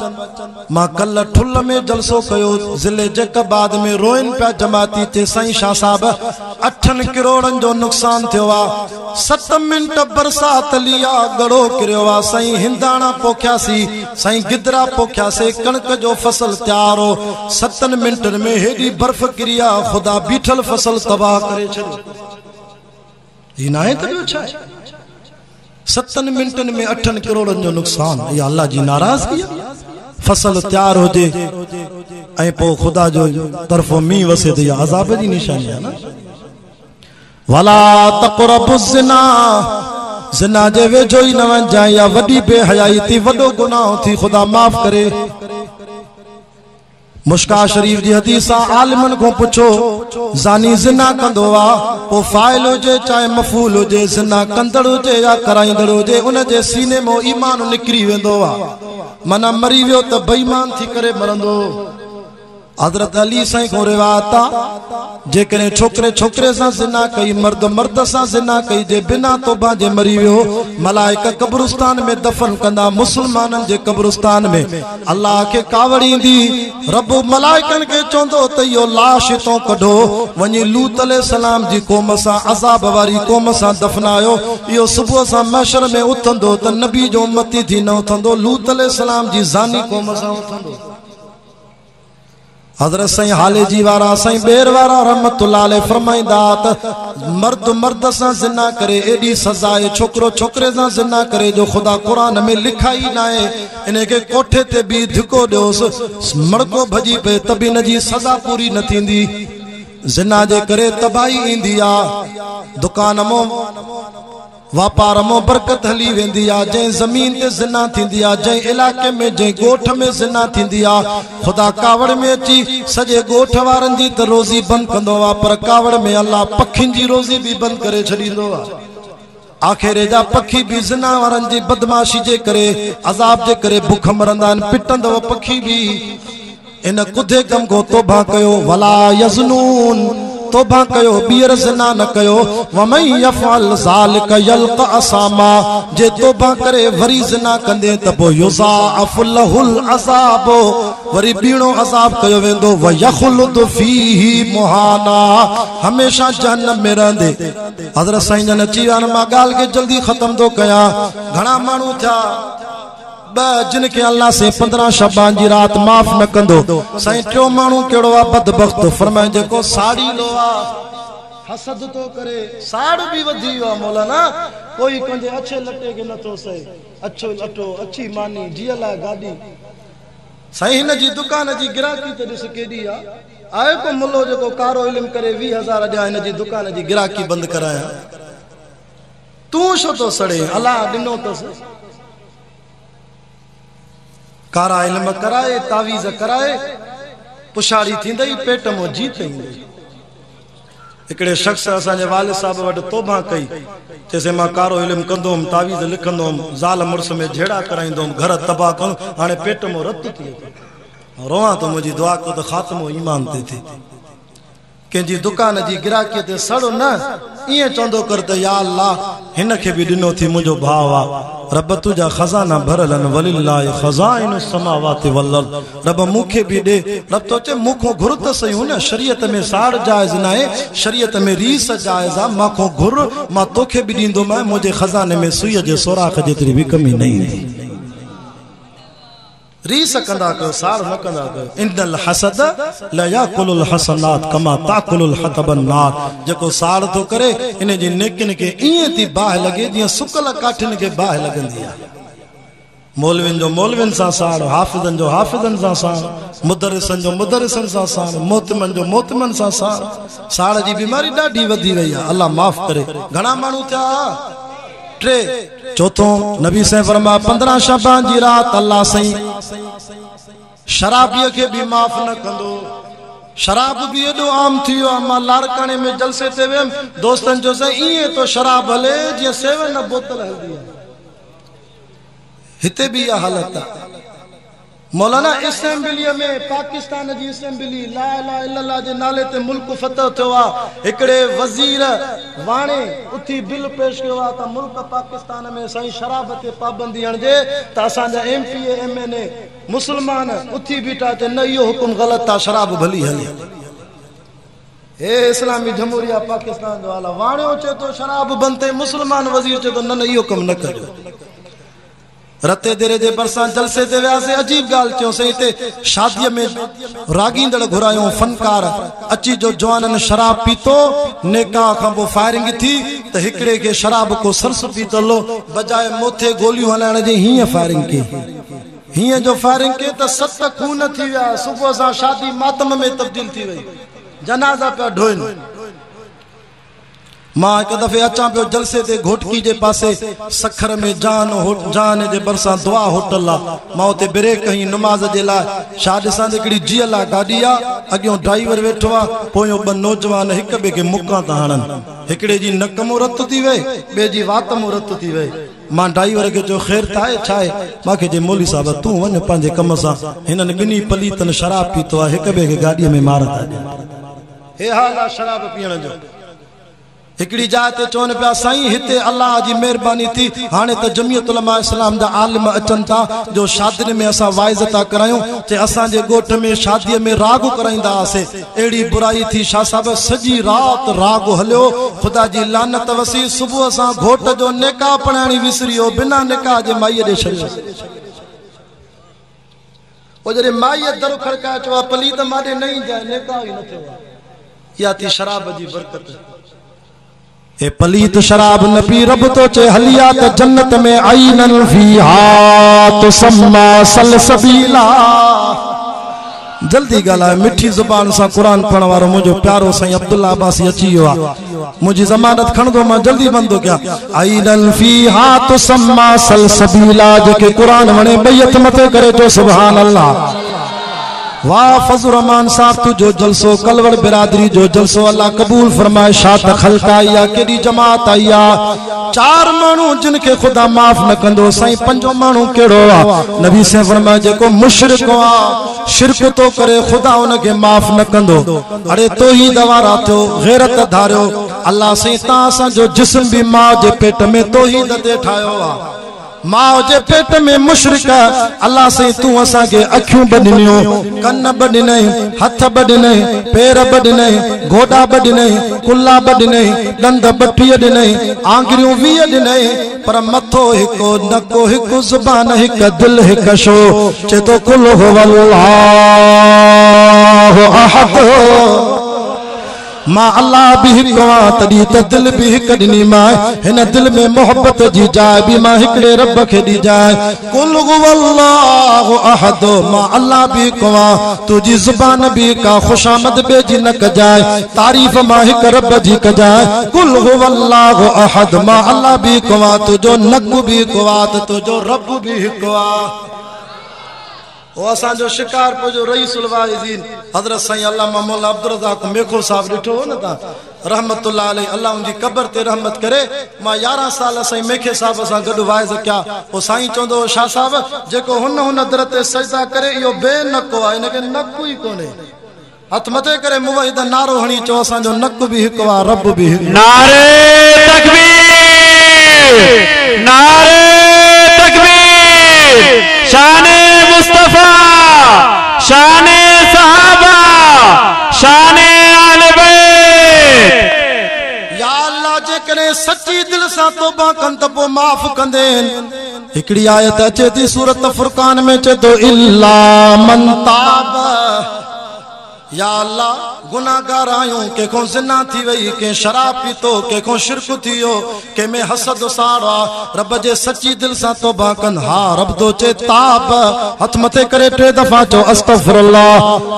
मां कल ठुल में जलसो कयो जिले जैकबाद में रोइन पिया जमाती ते साईं शाह साहब 8 करोड़न जो नुक़सान थियो आ 7 मिनट बरसात लिया गड़ो किरियो आ साईं हिंदाणा पोखियासी साईं गिदरा पोखियासे कणक जो फसल तैयार हो 7 मिनटन में हेडी बर्फ किरिया खुदा बीठल फसल तबाह करे छॾियो ही नाहे त ॿियो छा 7 मिनटन में 8 करोड़न जो नुक़सान ये अल्लाह जी नाराज़गी फसल तैयार हो जे ऐं पो खुदा जो तरफो मींह वसे तो ये अज़ाब जी निशानी है ना वला तक़रबुज़ ज़िना ज़िना जे वेझो ही न वञजाए या वडी बेहयाई थी वडो गुनाह थी खुदा माफ़ करे मुश्का शरीफ जी हदीस आलिमन को पुछो जानी जिना कंदो आ ओ फाइल हुजे चाहे मफूल हुजे जिना कंदड़ हुजे या कराईंदड़ हुजे उन जे सीने में ईमान निकरी वेंदो आ मना मरी वियो त बेईमान थी करे मरंदो हजरत अली साईं को रिवायत आ जेकरे छोकरे छोकरे सां जिना कई मर्द मर्द सां जिना कई जे बिना तौबा जे मरी वियो मलाइका कब्रिस्तान में दफन कंदा मुसलमानन जे कब्रिस्तान में अल्लाह के कावड़ी दी रब मलाइकन के चोंदो त यो लाश तो कढो वनी लूत अलैहि सलाम जी कौम सां अज़ाब वारी कौम सां दफनायो यो सुबह सां महशर में उथंदो त नबी जो उम्मती थी न उथंदो लूत अलैहि सलाम जी जानी कौम सां उथंदो हजरत साईं हालेजी वारा साईं बेर वारा रहमतुल्लाह अलैह फरमाइंदा त मर्द मर्द सां जिना करे एडी सजा है छोकरो छोकरे सां जिना करे जो खुदा कुरान में लिखाई ना है इने के कोठे ते भी धिको दियोस मड़को भजी पे तभी न जी सजा पूरी न थींदी जिना जे करे तबाही इंदी आ दुकान मो
वापार में बरकत हली वेंदी आ जै जमीन ते जिना थींदी आ जै इलाके में जै गोठ में जिना थींदी आ खुदा कावड़ में अची सजे गोठ वारन जी त रोजी बंद कंदो आ पर कावड़ में अल्लाह पखिन जी रोजी भी बंद करे छडींदो आ आखिर जा पखी भी जिना वारन जी बदमाशी जे करे अजाब जे करे भूख मरंदा पिटंदो पखी भी इन कुदे कम को तौबा कयो वला यज़नून तौबा कयो बीर ज़िना न कयो वमन यफ़अल ज़ालिका यल्क़ा असामा जे तौबा करे वरी ज़िना कंदे त पो युज़ाअफ़ु लहुल अज़ाब वरी बीणो अज़ाब कयो वेंदो व यख़लुद फीही मुहाना हमेशा जहन्नम में रहंदे हज़रत साईं जन अची विया मां ॻाल्हि खे जल्दी ख़त्म थो कयां घणा माण्हू थिया जिनके अल्लाह से 15 शबान जी रात माफ न कंदो साईं टियों माण्हू कहिड़ो आहे बदबख्त फरमाए जेको साड़ी लो आहे हसद तो करे साड़ भी वधी वियो आहे मौलाना कोई कंहिंजे अच्छे लटे के नथो सहे अच्छो लटो अच्छी मानी जीअ लाइ गाॾी साईं हिन जी दुकान जी गिराकी त ॾिस केॾी आहे को मुल्लो जेको कारो इल्म करे 20,000 ॾियां हिन जी दुकान जी गिराकी बंदि करायां तूं छो थो सड़े अलाह ॾिनो अथसि कारा इल्म कराए तावीज़ कराए पुछाड़ी थींदई पेट मो जीत ईंदई हिकिड़े शख्स असांजे वालिद साहब वटि तौबा कई चइसे मां कारो इल्म कंदुमि तावीज़ लिखंदुमि ज़ाल मुड़ुस में झेड़ा कराईंदुमि घर तबाह कंदुमि हाणे पेट मो रत थिए थो रोवां तो मुंहिंजी दुआ को त ख़ात्मो ईमान ते थिए कंहिंजी दुकान जी गिराकीअ ते सड़ो न ईअं चवंदो कर त या अल्लाह हिन खे बि ॾिनो थी मुंहिंजो भाउ आहे रब तुंहिंजा खज़ाना भरल आहिनि वलिल्लाहि ख़ज़ाइनु समावाति वल अर्द रब मूंखे बि ॾे रब तो चए मूंखों घुर त सही न शरीयत में साड़ जाइज़ न आहे शरीयत में रीस जाइज़ आहे मांखों घुर मां तोखे बि ॾींदोमांइ मुंहिंजे खज़ाने में सुईअ जे सोराख़ जेतिरी बि कमी न ईंदी रीस कंदा कयो साड़ न कंदा कयो इनल हसद ला याकुलुल हसनात कमा ताकुलुल हतबन नार जेको साड़ तो करे इन जी नेकिन के ईअं थी बाह लगे जीअं सुकल काठिन के बाह लगंदी आहे मौलविन जो मौलविन सां साड़ हाफिज़न जो हाफिज़न सां साड़ मुदरिसन जो मुदरिसन सां साड़ मोहतमन जो मोहतमन सां साड़ साड़ जी बीमारी ॾाढी वधी वई आहे अल्लाह माफ़ करे घणा माण्हू थिया टे चौथों नबी से फरमा 15 शबान जी रात अल्लाह सही शराबिया के भी माफ न कंदो शराब भी एडो आम थियो मां लारकाने में जलसे ते वेम दोस्तन जो से इए तो शराब हले जे सेवन न बोतल हलदी हिते भी या हालत मौलाना असेंबली में पाकिस्तान जी असेंबली ला इलाहा इल्लल्लाह जे नाले ते मुल्क फतह थियो आ एकड़े वजीर वाणे उथी बिल पेश कयो आ त मुल्क पाकिस्तान में सही शराब ते पाबंदी हणजे त असा जा एमपी एमएनए मुसलमान उथी बीठा ते न इहो हुकुम गलत आ शराब भली हले ए इस्लामी जमहूरिया पाकिस्तान जो वाला वाणो चे तो शराब बंद थे मुसलमान वजीर चे तो न इहो कम न कजो रते देरे जे बरसा जलसे ते व्यासे अजीब गाल चो सही ते शादी में रागींदड़ घुरायो फनकार अची जो जवानन शराब पीतो नेका खां फायरिंग थी त हिकड़े के शराब को सरस पीतो लो बजाय मोथे गोलियों हलाइण जे हिय फायरिंग की हिय जो फायरिंग के त 7 खून थी विया सुबह सा शादी मातम में तब्दील थी वई जनाजा पे ढोइन मां एक दफे अचा पियो जलसे ते घोटकी जे पासे सखर में जान जे बरसा दुआ होटल आ मां उते ब्रेक कई नमाज जे ला शाद सां हिकड़ी जीअ ला गाड़ी आ अगियो ड्राइवर वेठो आ पोयो ब नौजवान हिक बे के मुक्का ता हणन हिकड़े जी नक मुरत थी वे बे जी वात मुरत थी वे मां ड्राइवर के जो खैर थाए छाए माखे जे मौली साहब तू वन पांजे कम सा हिनन गिनी पलीतन शराब पीतो आ हिक बे के गाड़ी में मारता हे हाल शराब पीण जो हिकड़ी जात चोन पिया साईं हिते अल्लाह जी मेहरबानी थी हाने त जमीयत उलमा इस्लाम दा आलिम अचन था जो शादी में असा वाइज था करायूं ते असा जे गोठ में शादी में राग कराइंदा से एड़ी बुराई थी शाह साहब सजी रात राग हलियो खुदा जी लानत वसी सुबह असा घोट जो निकाह पढ़ाणी विसरियो बिना निकाह जे माई दे छॾियो ओ जरे माई दर खड़का चवा पलीत माडे नहीं जाए निकाह ही न थियो या थी शराब जी बरकत ए पलीत शराब न पी रब तो चे हलिया त जन्नत में आईनन फीहा तुसम्मा सलसबीला जल्दी गाला मिठी जुबान सा कुरान पढ़ण वारो मुझो प्यारो साईं अब्दुल्ला अब्बासी अची वियो आ मुझी जमानत खणदो मां जल्दी बंदो क्या आइदन फीहा तुसम्मा सलसबीला जेके कुरान वणे बैयत मथे करे तो सुभान अल्लाह वाह फजल रहमान साहब तुझो जलसो कलवड़ बिरादरी जो जलसो अल्लाह कबूल फरमाए शात खलका आया केडी जमात आया चार मानू जिनके खुदा माफ न कंदो साईं पंजो मानू केड़ो आ नबी से फरमाया जेको मुशरिक आ शिरक तो करे खुदा उनके माफ न कंदो अरे तो ही दवारा तो गैरत धारियो अल्लाह से ता सा जो जिस्म भी मां जे पेट में तो ही दे ठायो आ मां जे पेट में मुशरिक अल्लाह से तू असा के अखियों बदनियो कन्न बदने हाथ बदने पैर बदने गोडा बदने कुल्ला बदने दंद बट्टी बदने आंगरियों वी बदने पर मथो हिको नको हिको जुबान हिक दिल हिक शो चेतो कुल हुवल्लाहु अहद मां अल्लाह भी हिकवा तड़ी त दिल भी हिक दिनी मां हिन दिल में मोहब्बत जी जाए भी मां हिकड़े रब के दी जाए कुल हुवल्लाहु अहद मां अल्लाह भी हिकवा तुजी जुबान भी का खुशामद बे जी न कजाए तारीफ मां हिक रब जी कजाए कुल हुवल्लाहु अहद मां अल्लाह भी हिकवा तुजो नक भी हिकवा तुजो रब भी हिकवा असा जो शिकारपुर जो रईसुल वाइज़ीन हजरत साईं अल्लामा मौला अब्दुर्रज़ाक मेखो साहब डिठो न ता रहमतुल्लाह अलैहि अल्लाह उनकी कब्र ते रहमत करे मां 11 साल साईं मेखे साहब सा गड वाइज़ क्या ओ साईं चोंदो शाह साहब जेको हुन दर ते सजदा करे यो बेनको आ इनके नक ही कोने हथ मथे करे मुवहिद नारो हणी चो असा जो नक भी हिक वा रब भी हिक
नारे तकबीर नारे तकबीर शाने मुस्तफा शाने सहाबा शाने आले बैत
या अल्लाह जे करे सच्ची दिल सा तौबा कन त पो माफ कंदेन हिकड़ी आयत अचे थी सूरत फुरकान में चे तो इल्ला मन ताब या अल्लाह गुनाहगार आयो के को जिना थी वई के शराब पीतो के को शिरक थियो के में हसद साड़ा रब जे सच्ची दिल सा तौबा कन हा रब तो चे ताब हथ मथे करे 3 दफा चो अस्तगफिरुल्लाह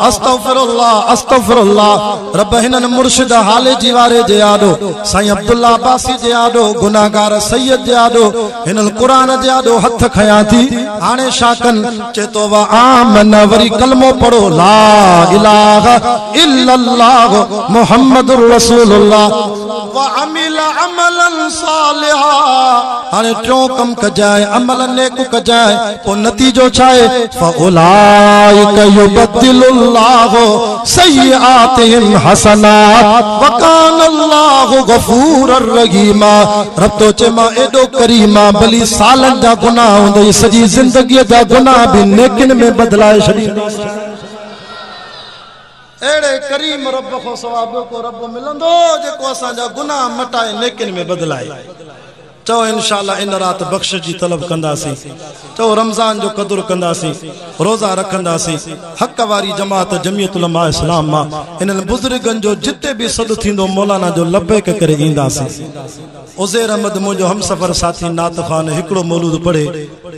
अस्तगफिरुल्लाह अस्तगफिरुल्लाह रब हिनन मुर्शिद हाले जी वारे जे आडो साईं अब्दुल्ला अब्बासी जे आडो गुनाहगार सैयद जे आडो हिनन कुरान जे आडो हथ खया थी हाने शाकन चे तो वा आमन वरी कलमो पढ़ो ला इलाहा इल्लल्लाह मुहम्मदुर रसूलुल्लाह व अमिला अमलन सालिहा हाने ट्रो कम कजाए अमल नेक कजाए तो नतीजो छाए फउलाइक युबद्दिलुल्लाहु सय्यातिहिम हसनात व कानल्लाहु गफूरर रहीमा रब तो चे मां एडो करीमा भली सालन जा गुनाह हुंदई सजी जिंदगी जा गुनाह भी नेकिन में बदलाए छडींदो एड़े करीम रब को सवाब को रब मिलंदो जेको असा जा गुनाह मटाए नेकिन में बदलाए चो इंशाअल्लाह इन रात बख्श जी तलब कंदासी चो रमजान जो कदर कंदासी रोजा रखंदासी हक वारी जमात जमीयत उलमा इस्लाम मा इन बुजुर्गन जो जिते भी सद थिंदो मौलाना जो लबैक करे इंदासी उज़ैर अहमद मुझो हम सफर साथी नात खान हिकड़ो मौलूद पढ़े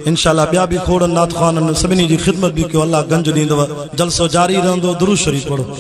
इंशाअल्लाह बिया भी खोड़ नात खान सभिनी जी खिदमत भी कयो अल्लाह गंज दींदव जलसो जारी रहंदो दुरूद शरीफ पढ़ो।